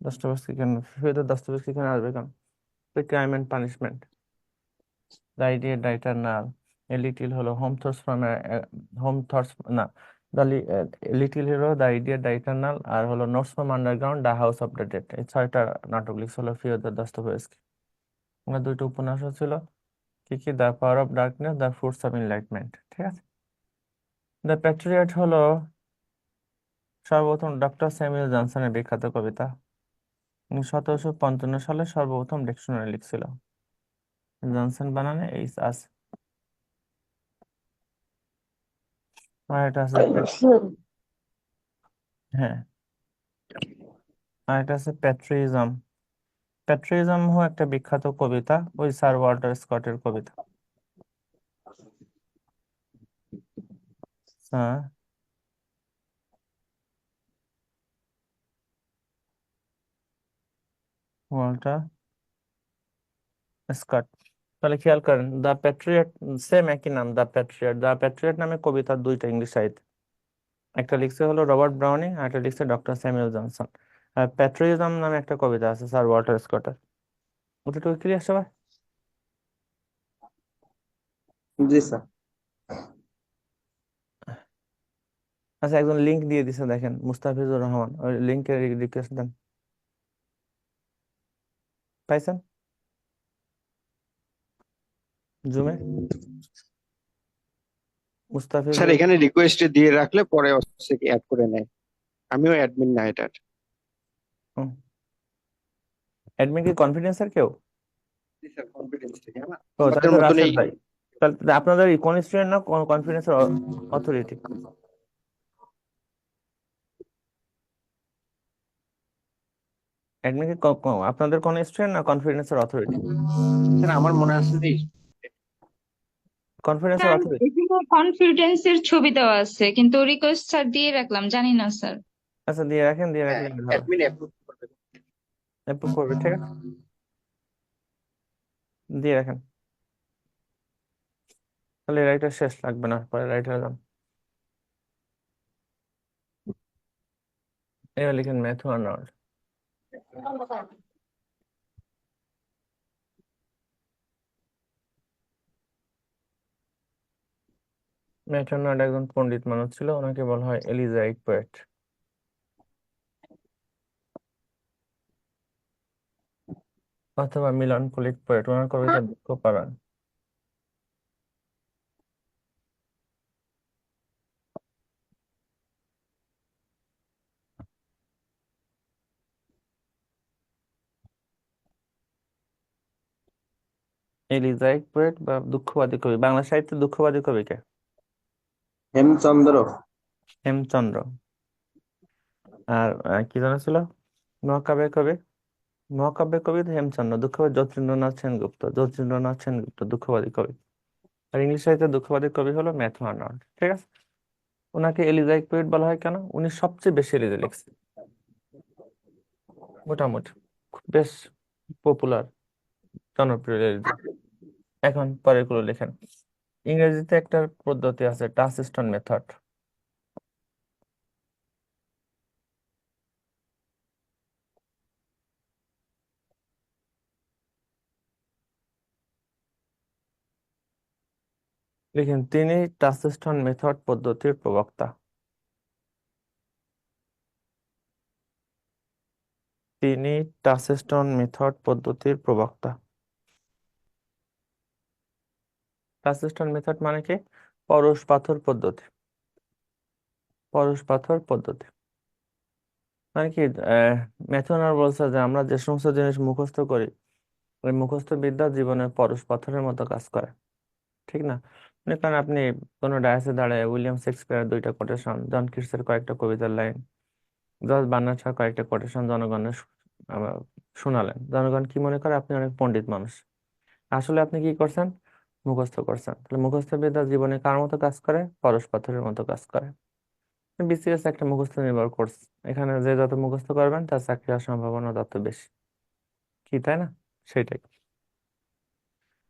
দস্তোয়েভস্কি কেন? ফিউদার দস্তোয়েভস্কি কেন আসবে কেন? The crime and punishment, the idea ডাইটারনাল, এ লিটিল হলো home thoughts from home thoughts, না, the little hero, the idea ডাইটারনাল, আর হলো notes from underground, the house of the dead. এই 6টা নাটক লিখছে হলো ফিওদর দস্তোয়েভস্কি। ওনার 2টো উপন্যাসও ছিল, কি কি, the power of darkness, the fruits of enlightenment, ঠিক আছে। দ্য প্যাট্রিয়ট হলো সর্বপ্রথম ডক্টর স্যামুয়েল জনসনের বিখ্যাত কবিতা। উনি 1755 সালে সর্বপ্রথম ডিকশনারি লিখছিল। জনসন বানানে এইচ আছে। আর এটা আছে হ্যাঁ, আর এটা আছে প্যাট্রিয়টিজম। প্যাট্রিয়টিজম হলো একটা বিখ্যাত কবিতা, ওই স্যার ওয়াল্টার স্কটের কবিতা। Sir Walter Scott. তাহলে খেয়াল করেন, দ্য প্যাট্রিয়ট, সেম একই নাম, দ্য প্যাট্রিয়ট। দ্য প্যাট্রিয়ট নামে কবিতা 2টা ইংলিশ সাহিত্যে, একটা লিখছে হলো রবার্ট ব্রাউনিং, আর একটা লিখছে ডক্টর স্যামুয়েল জনসন। আর প্যাট্রিয়টিজম নামে একটা কবিতা আছে স্যার ওয়াল্টার স্কটের। ওটা ক্লিয়ার সবাই? জি স্যার। আচ্ছা একজন লিংক দিয়ে দিছে দেখেন, মুস্তাফিজুর রহমান, ওই লিংকের রিকোয়েস্ট দেন। পাইছেন জুমে? স্যার মুস্তাফিজুর, এখানে রিকোয়েস্ট দিয়ে রাখলে পরে হচ্ছে কি অ্যাড করে নেয়। আমিও অ্যাডমিন না এটার। অ্যাডমিন কি কনফিডেন্সের কেউ? জি স্যার, কনফিডেন্স থেকে আমার ও তাহলে আমাদের তো মতন রাশেদ এই ভাই। তাহলে আপনাদের কোন স্টুডেন্ট না কনফিডেন্সের অথরিটি? অ্যাডমিন কি আপনাদের কোন স্টুডেন্ট না কনফিডেন্সের অথরিটি? স্যার আমার মনে আছে যে কনফিডেন্সের স্যার অথরিটি। এখানে কনফিডেন্সের ছবি দেওয়া আছে, কিন্তু রিকোয়েস্ট স্যার দিয়ে রাখলাম, জানি না স্যার। আচ্ছা দিয়ে রাখেন, দিয়ে রাখলে ভালো, অ্যাডমিন অ্যাপ্রুভ করবে। অ্যাপ্রুভ করবে, ঠিক আছে, দিয়ে রাখেন। তাহলে রাইটার শেষ লাগবে না, পরে রাইটার যান। এবার লিখেন ম্যাথু আর্নল্ড। ম্যাথনয়েড একজন পণ্ডিত মানুষ ছিল, ওনাকে বলা হয় এলিজাইক পোয়েট অথবা মিলানকোলিক পোয়েট। ওনার কবিতা দুঃখ পারান। এলিজাইক পোয়েট বা দুঃখবাদী কবি, বাংলা সাহিত্যে দুঃখবাদী কবিকে হেমচন্দ্র। হেমচন্দ্র। আর কি জানা ছিল মহাকাব্যের কবি? মহাকাব্যের কবি তো হেমচন্দ্র। দুঃখবাদী যতীন্দ্রনাথ সেনগুপ্ত। যতীন্দ্রনাথ সেনগুপ্ত দুঃখবাদী কবি। আর ইংলিশ সাহিত্যে দুঃখবাদী কবি হলো ম্যাথু আর্নল্ড। ঠিক আছে। ওনাকে এলিজাইক পোয়েট বলা হয় কেন? উনি সবচেয়ে বেশি এলিজা লিখছেন মোটামুটি, বেশ পপুলার, জনপ্রিয় এলিজা। এখন পরের গুলো লেখেন। ইংরেজিতে একটা পদ্ধতি আছে, টাচস্টোন মেথড। লিখেন, তিনি টাচস্টোন মেথড পদ্ধতির প্রবক্তা। তিনি টাচস্টোন মেথড পদ্ধতির প্রবক্তা। টাচস্টোন মেথড মানে কি? পরশ পাথর পদ্ধতি। পরশ পাথর পদ্ধতি মানে কি? ম্যাথুনার বলছে যে আমরা যে সমস্ত জিনিস মুখস্থ করি, ওই মুখস্থ বিদ্যা জীবনে পরশ পাথরের মতো কাজ করে। ঠিক না? মনে করেন আপনি কোনো ডায়াসে দাঁড়ায় উইলিয়াম শেক্সপিয়ার দুইটা কোটেশন, জন কিটসের কয়েকটা কবিতার লাইন, জর্জ বার্নার্ড শাহ কয়েকটা কোটেশন জনগণের শোনালেন। জনগণ কি মনে করে? আপনি অনেক পণ্ডিত মানুষ। আসলে আপনি কি করছেন? মুখস্থ করছেন। তাহলে মুখস্থ বিদ্যা জীবনে কার মতো কাজ করে? পরশ পাথরের মতো কাজ করে। বিসিএস একটা মুখস্থ নির্ভর কোর্স। এখানে যে যত মুখস্থ করবেন তার চাকরি হওয়ার সম্ভাবনা তত বেশি। কি তাই না? সেটাই।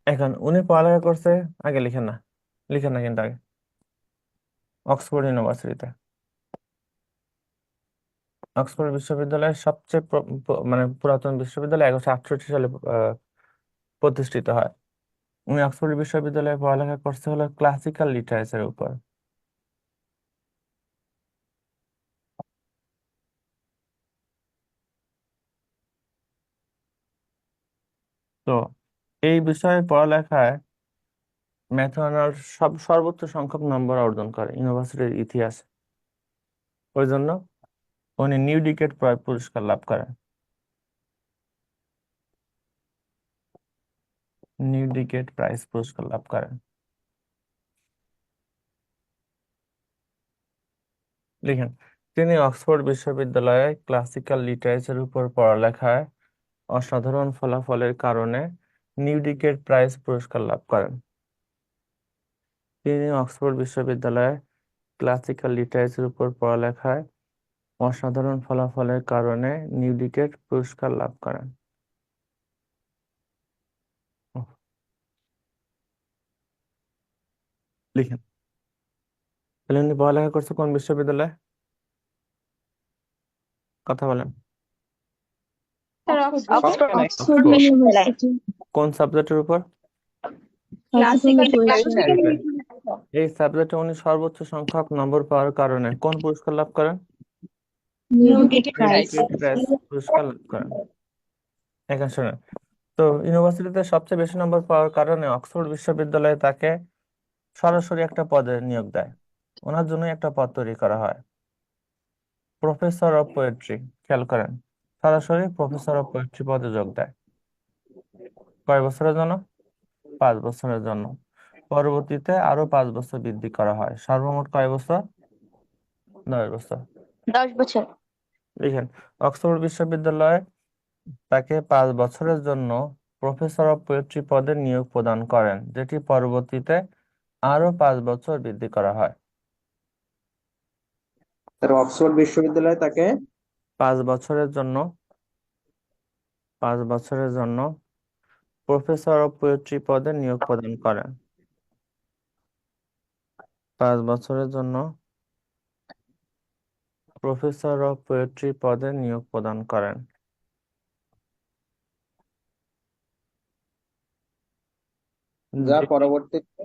এখন উনি পড়ালেখা করছে, আগে লিখেন না, লিখেন না কিন্তু আগে, অক্সফোর্ড ইউনিভার্সিটিতে। অক্সফোর্ড বিশ্ববিদ্যালয়ের সবচেয়ে মানে পুরাতন বিশ্ববিদ্যালয় 1168 সালে প্রতিষ্ঠিত হয়। উনি অক্সফোর্ড বিশ্ববিদ্যালয়ে পড়ালেখা করছে হলো ক্লাসিক্যাল লিটারেচারের উপর। তো এই বিষয়ে পড়ালেখায় ম্যাথু সর্বোচ্চ সংখ্যক নম্বর অর্জন করে ইউনিভার্সিটির ইতিহাসে। ওই জন্য উনি নিউডিকেট পুরস্কার লাভ করেন। নিউডিকেট প্রাইজ পুরস্কার লাভ করেন। লিখেন, তিনি অক্সফোর্ড বিশ্ববিদ্যালয়ে ক্লাসিক্যাল লিটারেচারের উপর পড়ালেখায় অসাধারণ ফলাফলের কারণে নিউডিকেট প্রাইজ পুরস্কার লাভ করেন। তিনি অক্সফোর্ড বিশ্ববিদ্যালয়ে ক্লাসিক্যাল লিটারেচারের উপর পড়ালেখায় অসাধারণ ফলাফলের কারণে নিউডিকেট পুরস্কার লাভ করেন। উহ, লিখেন, তাহলে উনি পড়ালেখা করছে কোন বিশ্ববিদ্যালয়ে? কথা বলেন। Sir Oxford Oxford Oxford. University. কোন সাবজেক্টের উপর? Classical literature. এই সাবজেক্টে উনি সর্বোচ্চ সংখ্যক নম্বর পাওয়ার কারণে কোন পুরস্কার লাভ করেন? নিউডিকেট প্রাইজ। নিউডিকেট প্রাইজ পুরস্কার লাভ করেন। এখন শুনেন, তো ইউনিভার্সিটিতে সবচেয়ে বেশি নম্বর পাওয়ার কারণে অক্সফোর্ড বিশ্ববিদ্যালয়ে তাকে সরাসরি একটা পদে নিয়োগ দেয়। ওনার জন্য একটা পদ তৈরি করা হয়, প্রফেসর অফ পোয়েট্রি। খেয়াল করেন, সরাসরি প্রফেসর অফ পোয়েট্রি পদে যোগ দেয়। কয় বছরের জন্য? 5 বছরের জন্য। পরবর্তীতে আরো 5 বছর বৃদ্ধি করা হয়, সর্বমোট কয় বছর? 10 বছর। 10 বছর। লিখেন, অক্সফোর্ড বিশ্ববিদ্যালয় তাকে 5 বছরের জন্য প্রফেসর অফ পোয়েট্রি পদে নিয়োগ প্রদান করেন, যেটি পরবর্তীতে আরো 5 বছর বৃদ্ধি করা হয়। তার অক্সফোর্ড বিশ্ববিদ্যালয়ে তাকে 5 বছরের জন্য 5 বছরের জন্য প্রফেসর অফ পোয়েট্রি পদে নিয়োগ প্রদান করেন। 5 বছরের জন্য প্রফেসর অফ পোয়েট্রি পদে নিয়োগ প্রদান করেন। যা যেটি পরবর্তীতে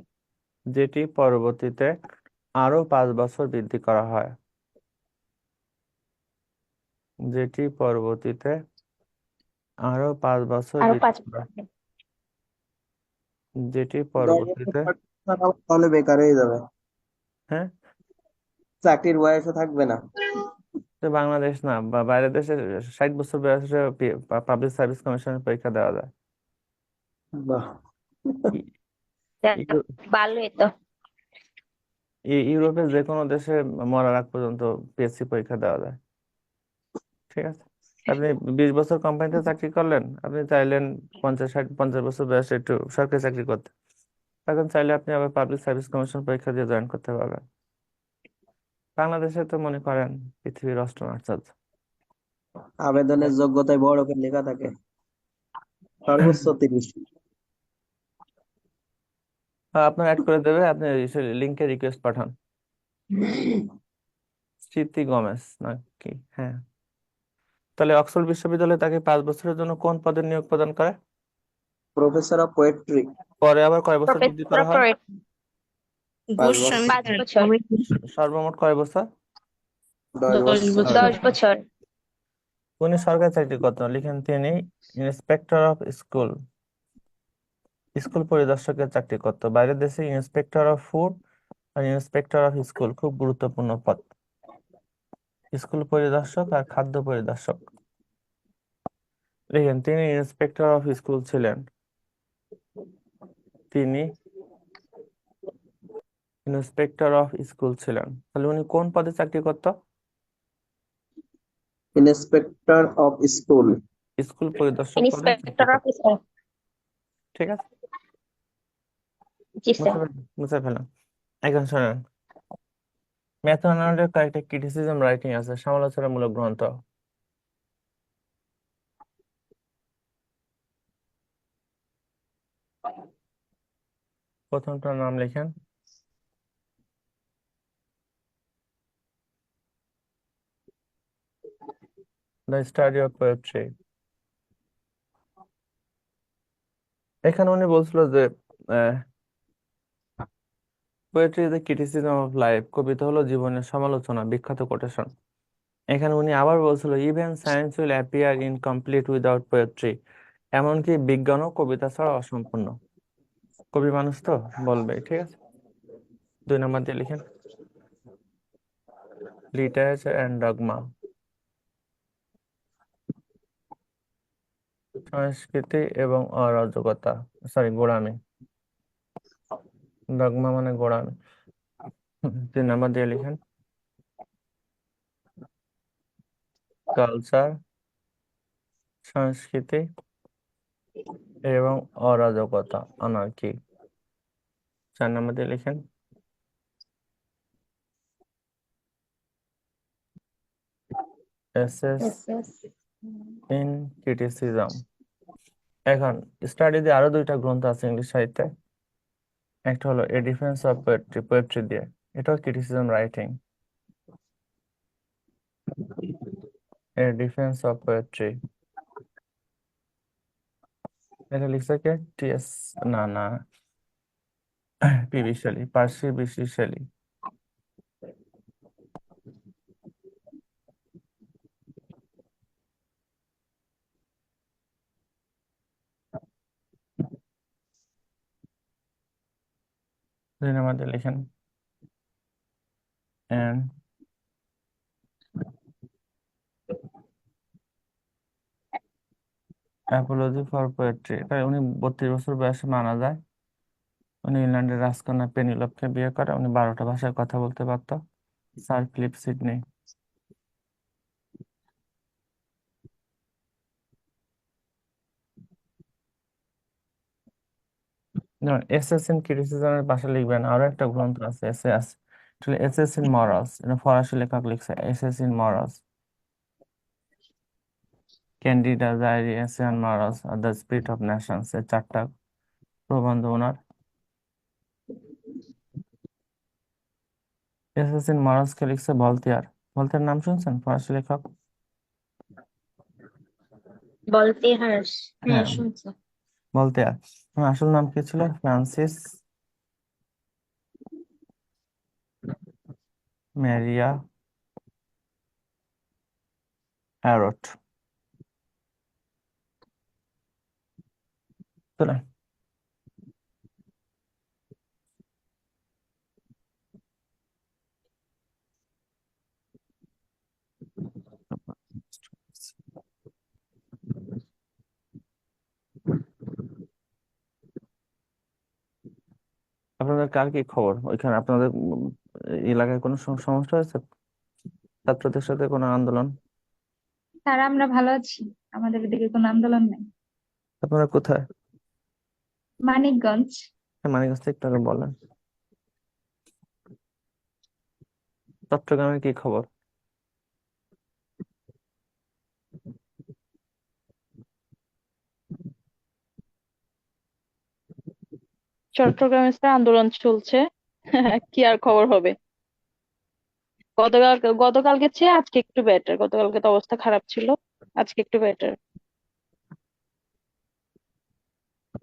যেটি পরবর্তীতে আরো 5 বছর বৃদ্ধি করা হয়, যেটি পরবর্তীতে আরো 5 বছর আরো বৃদ্ধি 5 করা যেটি 10 বছর পরবর্তীতে তাহলে বেকার হয়ে যাবে, হ্যাঁ, চাকরির বয়সে থাকবে না। তো বাংলাদেশ না বা বাইরের দেশে 60 বছর বয়সে পাবলিক সার্ভিস কমিশনের পরীক্ষা দেওয়া যায়। বাহ। ই- ইউরো- ভালোই তো। ইউরোপের যে কোনো দেশে মরার আগ পর্যন্ত পিএসসি পরীক্ষা দেওয়া যায়। ঠিক আছে, আপনি 20 বছর কোম্পানিতে চাকরি করলেন, আপনি চাইলেন 50 বছর বয়সে একটু সরকারি চাকরি করতে, এখন চাইলে আপনি আবার পাবলিক সার্ভিস কমিশন পরীক্ষা দিয়ে জয়েন করতে পারবেন। বাংলাদেশে তো মনে করেন পৃথিবীর অষ্টম আশ্চর্য। আবেদনের যোগ্যতায় বড় করে লেখা থাকে সর্বোচ্চ 30। আপনার অ্যাড করে দেবে, আপনি লিঙ্কে রিকোয়েস্ট পাঠান। স্মৃতি গমেজ নাকি? হ্যাঁ। তাহলে অক্সফোর্ড বিশ্ববিদ্যালয় তাকে 5 বছরের জন্য কোন পদে নিয়োগ প্রদান করে? Professor of poetry. পরে আবার কয় বছর বৃদ্ধি করা হয়? গোস্বামী 5 স্যার, বছর। সর্বমোট কয় বছর? 10 10 বছর। 10 বছর। উনি সরকারি চাকরি করতেন, লিখেন তিনি ইন্সপেক্টর অফ স্কুল, স্কুল পরিদর্শকের চাকরি করতো। বাইরের দেশে ইন্সপেক্টর অফ ফুড আর ইন্সপেক্টর অফ স্কুল খুব গুরুত্বপূর্ণ পদ, স্কুল পরিদর্শক আর খাদ্য পরিদর্শক। দেখেন তিনি ইন্সপেক্টর অফ স্কুল ছিলেন, তিনি ইন্সপেক্টর অফ স্কুল ছিলেন, তাহলে উনি কোন পদে চাকরি করতো? Inspector of school. স্কুল পরিদর্শক পদে চাকরি ইন্সপেক্টর করতো। Of school. ঠিক আছে, জি স্যার। মুছে ফেলাম। এখন শোনেন, ম্যাথু আর্নল্ডের কয়েকটা ক্রিটিসিজম রাইটিং আছে, সমালোচনামূলক গ্রন্থ। প্রথমটার নাম লিখেন দ্য স্টাডি অফ পোয়েট্রি। এখানে উনি বলছিল যে poetry is the criticism of life, কবিতা হলো জীবনের সমালোচনা, বিখ্যাত কোটেশন। এখানে উনি আবার বলছিল even science will appear incomplete without poetry, এমনকি বিজ্ঞানও কবিতা ছাড়া অসম্পূর্ণ। কবি মানুষ তো বলবে, ঠিক আছে। 2 নম্বর দিয়ে লিখেন লিটারেচার অ্যান্ড ডগমা, সংস্কৃতি এবং অরাজকতা, সরি গোঁড়ামি, ডগমা মানে গোঁড়ামি। 3 নম্বর দিয়ে লিখেন কালচার, সংস্কৃতি এবং অরাজকতা, আনার্কি। 4 নম্বর দিয়ে লিখেন এসেস ইন ক্রিটিসিজম। এখন স্টাডিতে আরো 2টা গ্রন্থ আছে ইংলিশ সাহিত্যে, একটা হলো এ ডিফেন্স অফ পোয়েট্রি, পোয়েট্রি দিয়ে, এটাও criticism writing. A defence of poetry, এটা লিখছে কে? টিএস না না পিবি শেলি, পার্সি বিশি শেলি। আমাদের লিখেন and অ্যাপোলজি ফর পোয়েট্রি। তাই উনি 32 বছর বয়সে মারা যায়। উনি ইংল্যান্ডের রাজকন্যা পেনিলপকে বিয়ে করে, উনি 12টা ভাষায় কথা বলতে পারতো। Sir Philip Sidney. Essays in ক্রিটিসিজমের ভাষা লিখবেন, আরো একটা গ্রন্থ আছে এসে আছে, এসএস ইন মরালস, এটা ফরাসি লেখক লিখছে essays in morals. Candida, diary, essay on morals আর দ্য স্পিরিট অফ নেশনস, এই 4টা প্রবন্ধ ওনার। এসএস ইন মরালস কে লিখছে ভলতেয়ার। ভলতেয়ার নাম শুনছেন? ফরাসি লেখক। বলতে হার্স। হ্যাঁ হ্যাঁ, শুনছি। ভলতেয়ার। ওনার আসল নাম কি ছিল? ফ্রান্সিস ম্যারিয়া হ্যারট। চলেন। আপনাদের কার কি খবর ওইখানে? আপনাদের এলাকায় কোনো সমস্যা হয়েছে? ছাত্রদের সাথে কোনো আন্দোলন? স্যার আমরা ভালো আছি, আমাদের এদিকে কোনো আন্দোলন নাই। আপনারা কোথায়? মানিকগঞ্জ। মানিকগঞ্জ থেকে একটু আগে বলেন। চট্টগ্রামের কি খবর? চট্টগ্রামে স্যার আন্দোলন চলছে। কি আর খবর হবে? গতকালকে চেয়ে আজকে একটু বেটার, গতকালকে তো অবস্থা খারাপ ছিল, আজকে একটু বেটার।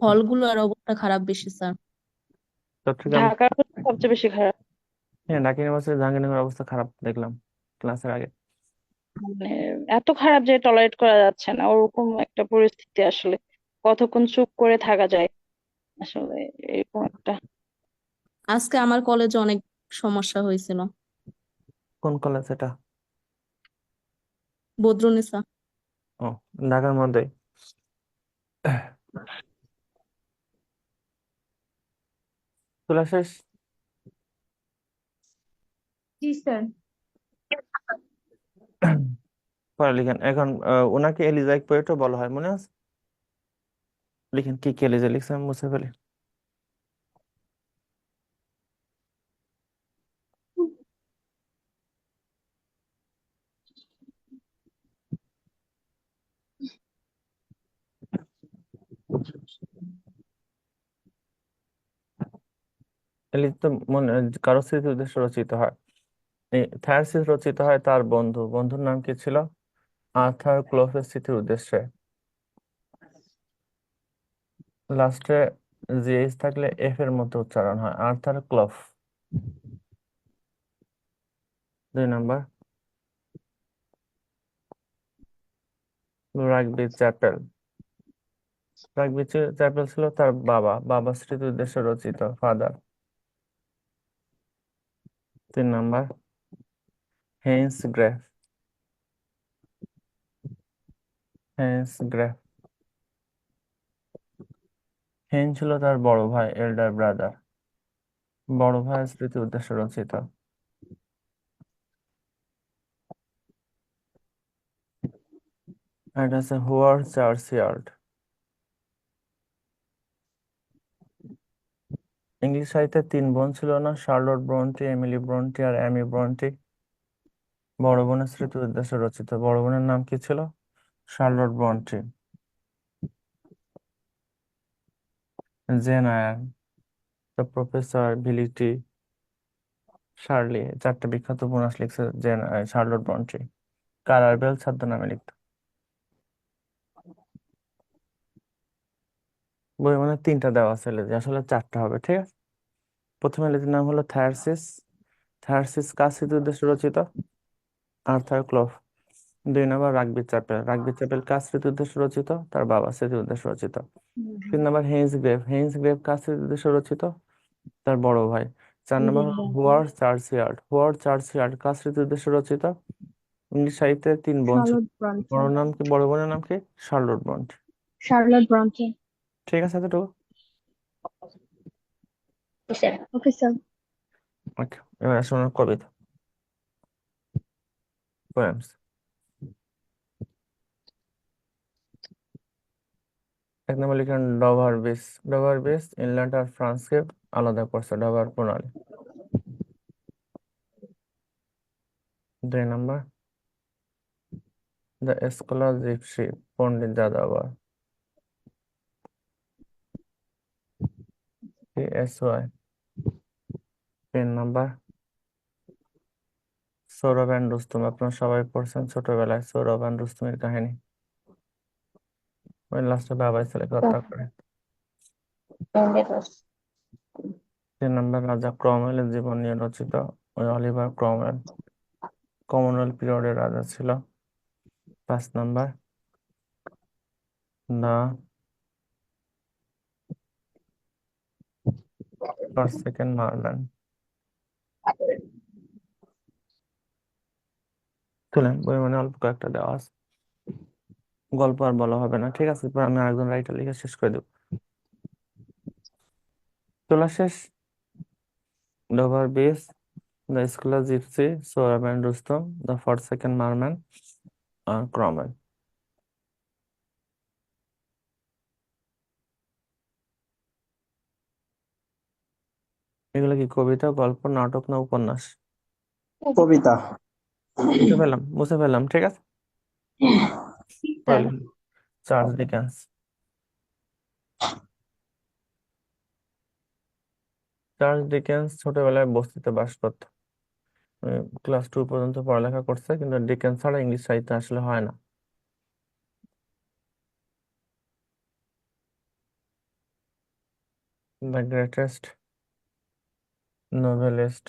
হলগুলোর অবস্থা খারাপ বেশি স্যার। চট্টগ্রাম, ঢাকার তো সবচেয়ে বেশি খারাপ। হ্যাঁ, ঢাকা ইউনিভার্সিটি জাহাঙ্গীরনগরের অবস্থা খারাপ দেখলাম ক্লাসের আগে। মানে এত খারাপ যে টলারেট করা যাচ্ছে না, ওরকম একটা পরিস্থিতি আসলে। কতক্ষণ চুপ করে থাকা যায় আসলে, এরকম একটা। আজকে আমার কলেজে অনেক সমস্যা হয়েছিল। কোন কলেজ এটা? বদরুন্নেসা। ও, ঢাকার মধ্যে। তোলা শেষ? জি স্যার। পরে লিখেন এখন। ওনাকে এলিজাইক পোয়েটও বলা হয়, মনে আছে? লিখেন কি কি এলিজা লিখছেন, আমি মুছে ফেলি। এলিজ তো মনে কারো স্মৃতি উদ্দেশ্যে রচিত হয়। এই থায়ারসিস রচিত হয় তার বন্ধুর নাম কি ছিল? আর্থার ক্লোফের স্মৃতির উদ্দেশ্যে। লাস্টে জিএস থাকলে এফ এর মতো উচ্চারণ হয়, Arthur Clough. 2 number, Rugby Chapel. Rugby Chapel ছিল তার বাবা স্মৃতি উদ্দেশ্যে রচিত, father. 3 number, Heine's Grave. Heine's Grave, Heine ছিল তার বড় ভাই, এল্ডার ব্রাদার। বড় ভাইয়ের স্মৃতি উদ্দেশ্যে রচিত। এটা আছে হোয়ার চার্চিয়ার্ড। ইংলিশ সাহিত্যে 3 বোন ছিল না? শার্লট ব্রন্টি, এমিলি ব্রন্টি আর অ্যামি ব্রন্টি। বড় বোনের স্মৃতি উদ্দেশ্যে রচিত। বড় বোনের নাম কি ছিল? Charlotte Bronte. Jane Eyre, the professor, Villette, Shirley, 4টে বিখ্যাত উপন্যাস লিখছে শার্লট ব্রন্টি। কারার বেল ছদ্মনামে লিখত। বই মানে 3টা দেওয়া আছে লেজে, আসলে 4টা হবে, ঠিক আছে। প্রথমে লেজের নাম হলো থায়ারসিস। থায়ারসিস কার স্মৃতি উদ্দেশ্যে রচিত? Arthur Clough. 2 number, Rugby Chapel. Rugby Chapel কার স্মৃতি উদ্দেশ্যে রচিত? তার বাবা স্মৃতি উদ্দেশ্যে রচিত। 3 number, Heine's Grave. Heine's Grave কার স্মৃতি উদ্দেশ্যে রচিত? তার বড় ভাই। 4 নাম্বার হলো হোয়ার চার্চিয়ার্ড। হোয়ার চার্চিয়ার্ড কার স্মৃতি উদ্দেশ্যে রচিত? ইংলিশ সাহিত্যে 3 বোন ছিল। Charlotte Brontë. বড় বোনের নাম কি? Charlotte Brontë. Charlotte Brontë. ঠিক আছে এতটুকু। স্যার। Okay sir. ওকে, এবার আসুন আমার কবিতা, পোয়েমস। 1 নাম্বার লিখেন ডভার বিচ। ডভার বিচ ইনল্যান্ড আর ফ্রান্সকে আলাদা করছে, ডভার প্রণালী। 2 নাম্বার, দ্য স্কলার জিপসি, পণ্ডিত যাযাবর। PSY। 3 number, Sourav and Rustam. আপনারা সবাই পড়ছেন ছোটবেলায় সৌরভ অ্যান্ড রুস্তমের কাহিনী। ওই লাস্টে বাবা ছেলেকে হত্যা করে। 3 নম্বর, রাজা ক্রমওয়েলের জীবন নিয়ে রচিত। ওই অলিভার ক্রমওয়েল কমনওয়েলথ পিরিয়ডের রাজা ছিল। 5 নম্বর, দ্য ফরসেকেন মারম্যান। তুলেন বই মানে অল্প কয়েকটা দেওয়া আছে, গল্প আর বলা হবে না, ঠিক আছে? এরপর আমি আরেকজন রাইটার লিখে শেষ করে দেবো। তোলা শেষ। Dover beach, the scholar gipsy, Sohrab and Rustum, the forsaken merman আর ক্রমওয়েল। এগুলো কি কবিতা, গল্প, নাটক না উপন্যাস? কবিতা। মুছে ফেললাম, ঠিক আছে? Sir Charles Dickens. Charles Dickens ছোটবেলায় বস্তিতে বাস করত। ক্লাস 2 পর্যন্ত পড়ালেখা করছে, কিন্তু ডিকেন্স ছাড়া ইংলিশ সাহিত্য আসলে হয় না। The greatest novelist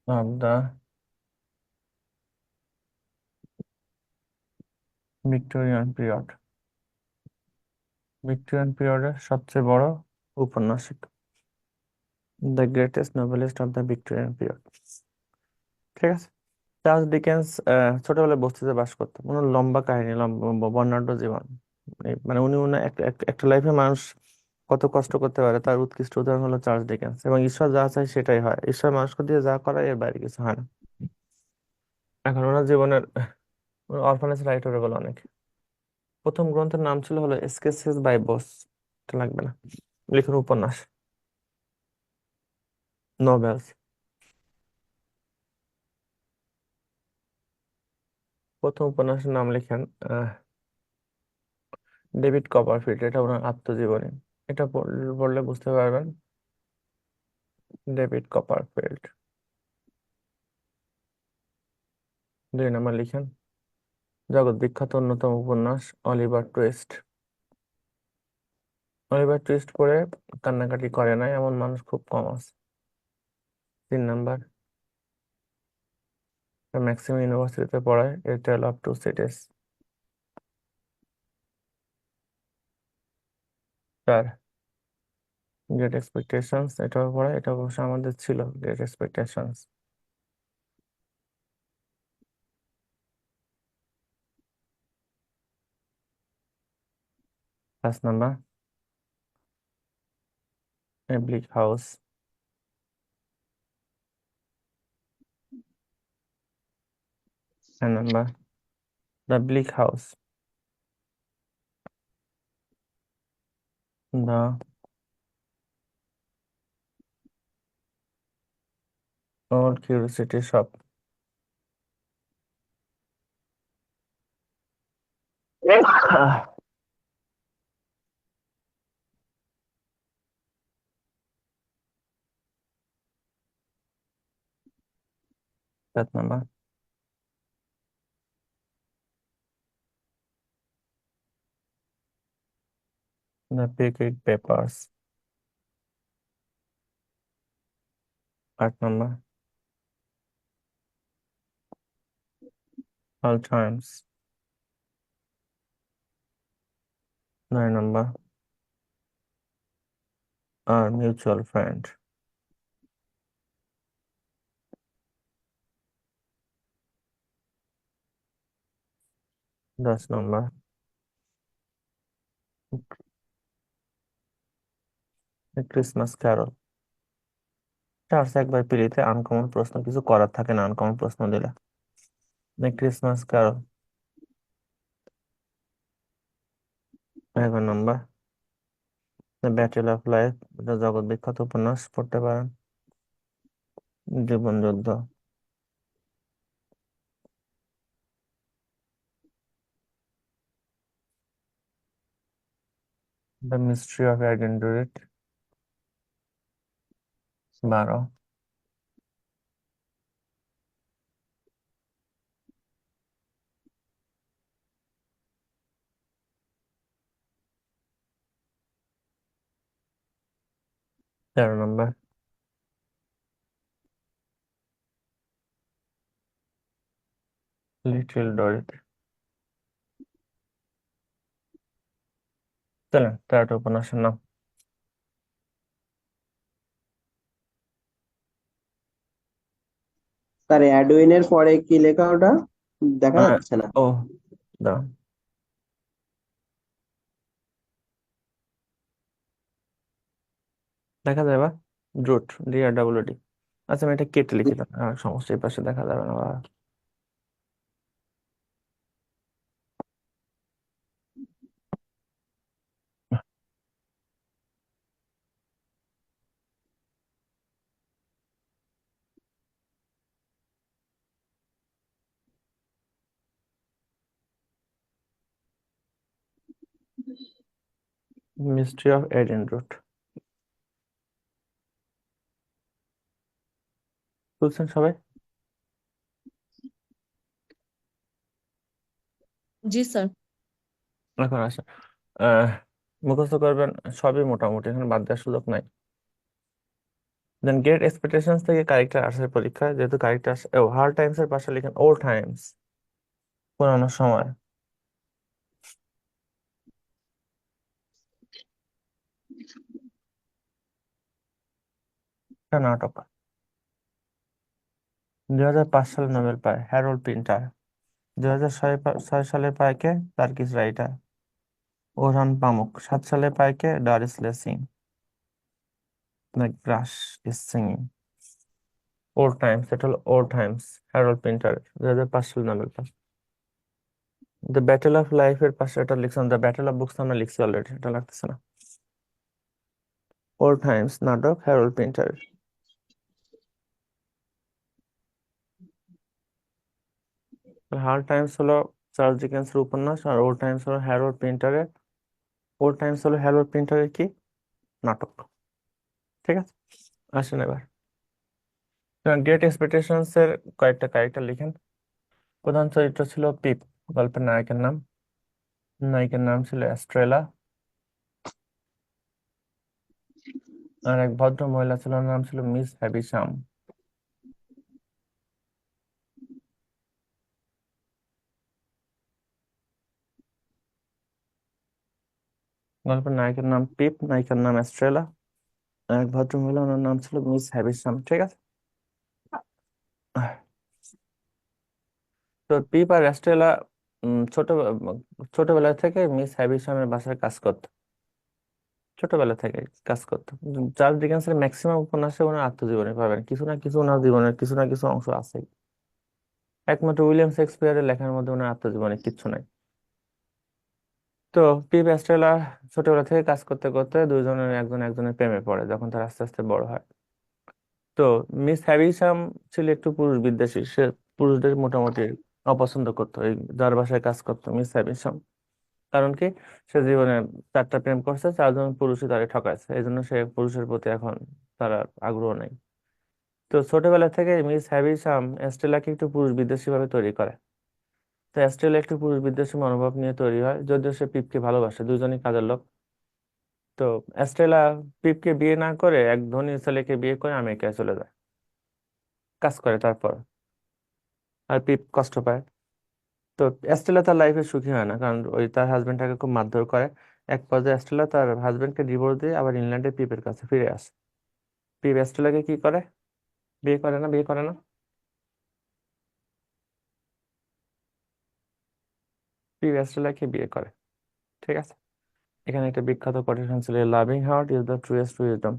of the Victorian period. Victorian পিরিয়ডের সবচেয়ে বড় উপন্যাসিক। The greatest novelist of the Victorian period, ঠিক আছে? চার্লস ডিকেন্স ছোটবেলায় বস্তিতে বাস করতো। কোনো লম্বা কাহিনী, লম্বা বর্ণাঢ্য জীবন। মানে উনি উনি একটা লাইফে মানুষ কত কষ্ট করতে পারে তার উৎকৃষ্ট উদাহরণ হলো চার্লস ডিকেন্স। এবং ঈশ্বর যা চায় সেটাই হয়, ঈশ্বর মানুষকে দিয়ে যা করায় এর বাইরে কিছু হয় না। এখন ওনার জীবনের অরফানেজ রাইটার বলে অনেক। প্রথম গ্রন্থের নাম ছিল হলো স্কেচেস বাই বস। এটা লাগবে না, লিখুন উপন্যাস, নোভেলস। প্রথম উপন্যাসের নাম লিখেন ডেভিড কপারফিল্ড। এটা ওনার আত্মজীবনী। এটা পড়লে বুঝতে পারবেন। David Copperfield. 2 নম্বর লিখেন জগৎ বিখ্যাত অন্যতম উপন্যাস অলিভার টুইস্ট। অলিভার টুইস্ট পড়ে কান্নাকাটি করে না এমন মানুষ খুব কম আছে। 3 নম্বর, ম্যাক্সিমাম ইউনিভার্সিটিতে পড়ায় a tale of two cities. 4, great expectations. এটাও পড়ায়, এটা অবশ্য আমাদের ছিল great expectations. 5 number, a bleak house. 6 number, the bleak house, the old curiosity shop. 7 number, the Pickwick papers. 8 number, all times. 9 number, our mutual friend. 10 number, Christmas carol. Charles একবার পিড়িতে আনকমন প্রশ্ন, কিছু করার থাকে না আনকমন প্রশ্ন দিলে। Christmas carol. 11 number, the battle of life. এটা জগৎ বিখ্যাত উপন্যাস, পড়তে পারেন। জীবন যুদ্ধ। The mystery of Edwin Drood. 12। 13 number. Little ডরিতে। চলেন 13টা উপন্যাসের নাম। স্যার অ্যাডউইনের পরে কি লেখা ওটা দেখা আহ, যাচ্ছে না। ও দাঁড়ান, দেখা যাবে। ড্রুট, DRWD। আচ্ছা আমি এটা কেটে লিখি, সমস্যা, এই পাশে দেখা যাবে না। Mystery of Edwin Drood. বুঝছেন সবাই? জি স্যার। এখন আসেন, আহ মুখস্থ করবেন সবই মোটামুটি, এখানে বাদ দেওয়ার সুযোগ নাই। দেন গ্রেট এক্সপেকটেশনস থেকে কারেক্টার আসার পরীক্ষা, যেহেতু কারেক্টার হার্ড টাইমস এর পাশে লিখেন ওল্ড টাইমস, পুরানো সময়। এটা নাটক। 2005 সালে নোবেল পায় হ্যারল্ড পিন্টার। 2006 সালে পায় কে? Turkish writer Orhan Pamuk. 7 সালে পায় কে? Doris Lessing. The grass is singing. Old times, এটা হলো ওল্ড টাইমস, হ্যারল্ড পিন্টার। 2005 সালে নোবেল পায়। দ্য ব্যাটেল অফ লাইফ এর পাশে এটা লিখছেন, দ্য ব্যাটেল অফ বুকস আমরা লিখছি অলরেডি, এটা লাগতেছে না। ওল্ড টাইমস নাটক, হ্যারল্ড পিন্টার। হার্ড টাইমস হলো চার্লস ডিকেন্সের উপন্যাস, আর ওল্ড টাইমস হলো হ্যারল্ড পিন্টারের। ওল্ড টাইমস হলো হ্যারল্ড পিন্টারের কি? নাটক। ঠিক আছে, আসেন এবার গ্রেট এক্সপেকটেশনস এর কয়েকটা ক্যারেক্টার লিখেন। প্রধান চরিত্র ছিল পিপ, গল্পের নায়কের নাম। নায়িকার নাম ছিল অ্যাস্ট্রেলা। আর এক ভদ্র মহিলা ছিল, ওনার নাম ছিল মিস হ্যাবিশাম। গল্পের নায়কের নাম পিপ, নায়িকার নাম অ্যাস্ট্রেলা, আর এক ভদ্র মহিলা, ওনার নাম ছিল মিস হ্যাবিশাম। ঠিক আছে, তো পিপ আর অ্যাস্ট্রেলা ছোটবেলা থেকে মিস হ্যাবিশামের বাসায় কাজ করতো। ছোটবেলা থেকে কাজ করতো। চার্লস ডিকেন্সের ম্যাক্সিমাম উপন্যাসে ওনার আত্মজীবনী পাবেন, কিছু না কিছু ওনার জীবনের কিছু না কিছু অংশ আছে। একমাত্র উইলিয়াম শেক্সপিয়ারের লেখার মধ্যে ওনার আত্মজীবনী কিচ্ছু নাই। তো পিপ অ্যাস্ট্রেলা ছোটবেলা থেকে কাজ করতে করতে দুইজনের একজন একজনের প্রেমে পড়ে যখন তারা আস্তে আস্তে বড় হয়। তো মিস হ্যাভিশাম ছিল একটু পুরুষ বিদ্বেষী, সে পুরুষদের মোটামুটি অপছন্দ করতো, এই যার বাসায় কাজ করতো মিস হ্যাভিশাম। কারণ কি, সে জীবনে 4টা প্রেম করছে, 4জন পুরুষই তারে ঠকাইছে, এই জন্য সে পুরুষের প্রতি এখন তার আর আগ্রহ নেই। তো ছোটবেলা থেকে মিস হ্যাভিশাম অ্যাস্ট্রেলাকে একটু পুরুষ বিদ্বেষী ভাবে তৈরি করে। তো অ্যাস্ট্রেলা একটু পুরুষ বিদ্বেষী মনোভাব নিয়ে তৈরি হয়, যদিও সে পিপকে ভালোবাসে, দুজনই কাজের লোক। তো অ্যাস্ট্রেলা পিপকে বিয়ে না করে এক ধনী ছেলেকে বিয়ে করে আমেরিকায় চলে যায়, কাজ করে তারপর। আর পিপ কষ্ট পায়। তো অ্যাস্ট্রেলা তার লাইফে সুখী হয় না, কারণ ওই তার হাজবেন্ডটাকে খুব মারধর করে। এক পর্যায়ে অ্যাস্ট্রেলা তার হাজবেন্ডকে ডিভোর্স দিয়ে আবার ইংল্যান্ডে পিপের কাছে ফিরে আসে। পিপ অ্যাস্ট্রেলাকে কি করে? বিয়ে করে না, বিয়ে করে না। পিপ অ্যাস্ট্রেলাকে বিয়ে করে। ঠিক আছে, এখানে একটা বিখ্যাত কোটেশন ছিল, loving heart is the truest wisdom.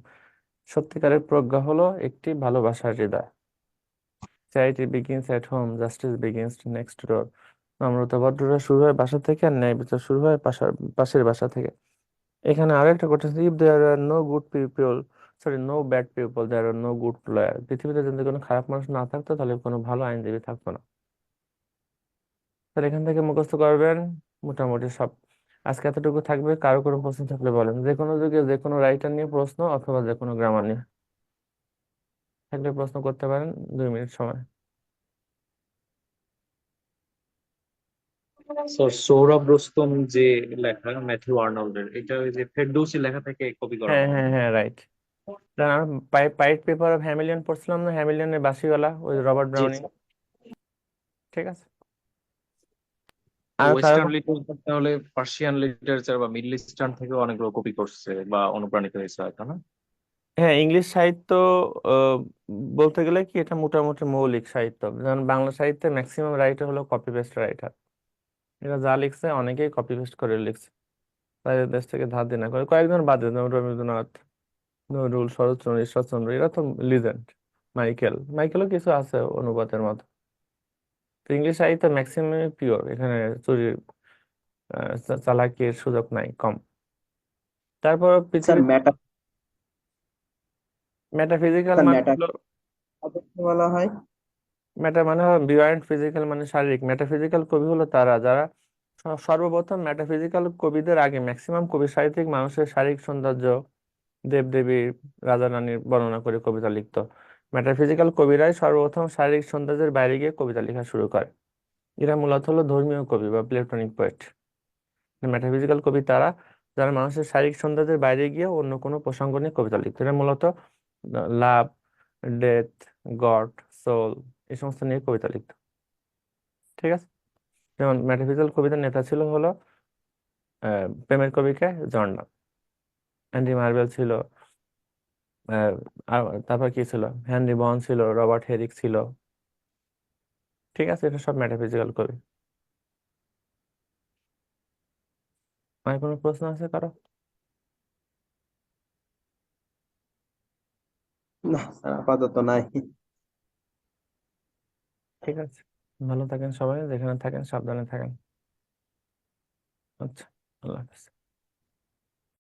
সত্যিকারের প্রজ্ঞা হলো একটি ভালোবাসার হৃদয়। Charity begins at home, justice begins next door. নম্রতা ভদ্রতা শুরু হয় বাসা থেকে, আর ন্যায় বিচার শুরু হয় পাশের বাসা থেকে। এখানে আরেকটা quotation, if there are no good people, sorry no bad people, there are no good lawyer. পৃথিবীতে যদি কোনো খারাপ মানুষ না থাকতো তাহলে কোনো ভালো আইনজীবী থাকতো না। তাহলে এখান থেকে মুখস্থ করবেন মোটামুটি সব। আজকে এতটুকু থাকবে, কারো কোনো প্রশ্ন থাকলে বলেন, যে কোনো যুগে যে কোনো রাইটার নিয়ে প্রশ্ন অথবা যে কোনো গ্রামার নিয়ে থাকলে প্রশ্ন করতে পারেন, 2 মিনিট সময়। স্যার সৌরভ রুস্তম যে লেখা ম্যাথিউ আর্নল্ডের, এটা ওই যে ফেরদৌসী লেখা থেকে কপি করা হ্যাঁ মনে হ্যাঁ হয়। হ্যাঁ, রাইট। পাইট পেপার অফ হ্যামিলিয়ন পড়ছিলাম না, হ্যামিলিয়নের বাঁশিওয়ালা, ওই রবার্ট জি ব্রাউনিং। স্যার। ঠিক আছে, আর কারো ওয়েস্টার্ন লিটারেচার তাহলে পার্সিয়ান লিটারেচার বা মিডল ইস্টার্ন থেকেও অনেকগুলো কপি করছে বা অনুপ্রাণিত হয়েছে হয়তো না? হ্যাঁ, ইংলিশ সাহিত্য আহ, বলতে গেলে কি এটা মোটামুটি মৌলিক সাহিত্য। যেমন বাংলা সাহিত্যে ম্যাক্সিমাম রাইটার হলো কপি পেস্ট রাইটার। এরা যা লিখছে অনেকেই কপি পেস্ট করে লিখছে, বাইরের দেশ থেকে ধার দিয়ে না করে। কয়েকজন বাদে, যেমন রবীন্দ্রনাথ, নজরুল, শরৎচন্দ্র, ঈশ্বরচন্দ্র, এরা তো লিজেন্ড। মাইকেলও কিছু আছে অনুবাদের মতো। তো ইংলিশ সাহিত্য ম্যাক্সিমাম পিওর, এখানে চুরি চালাকির সুযোগ নাই, কম। তারপর স্যার পৃথিবীতে মেটাফিজিক্যাল স্যার মানে মেটা হলো, কাদেরকে বলা হয়? মেটা মানে হলো বিয়ন্ড ফিজিক্যাল, মানে শারীরিক। মেটাফিজিক্যাল কবি হলো তারা যারা সর্বপ্রথম মেটাফিজিক্যাল কবিদের আগে ম্যাক্সিমাম কবি সাহিত্যিক মানুষের শারীরিক সৌন্দর্য, দেবদেবী, রাজা রানীর বর্ণনা করে কবিতা লিখতো। মেটাফিজিক্যাল কবিরাই সর্বপ্রথম শারীরিক সৌন্দর্যের বাইরে গিয়ে কবিতা লেখা শুরু করে। এরা মূলত হলো ধর্মীয় কবি বা প্লেটোনিক পোয়েট। মেটাফিজিক্যাল কবি তারা যারা মানুষের শারীরিক সৌন্দর্যের বাইরে গিয়ে অন্য কোনো প্রসঙ্গ নিয়ে কবিতা লিখতো। এরা মূলত লাভ, ডেথ, গড, সোল, এই সমস্ত নিয়ে কবিতা লিখতো। ঠিক আছে, যেমন মেটাফিজিক্যাল কবিতার নেতা ছিল হলো প্রেমের কবিকে জর্ডান, অ্যান্ডি মার্বেল ছিল, আহ, আর তারপর কি ছিল, হেনরি বন ছিল, রবার্ট হেরিক ছিল। ঠিক আছে, এটা সব মেটাফিজিক্যাল কবি। আর কোনো প্রশ্ন আছে কারো? না স্যার, আপাতত নাই। ঠিক আছে, ভালো থাকেন সবাই, যেখানে থাকেন সাবধানে থাকেন। আচ্ছা, আল্লাহ হাফেজ।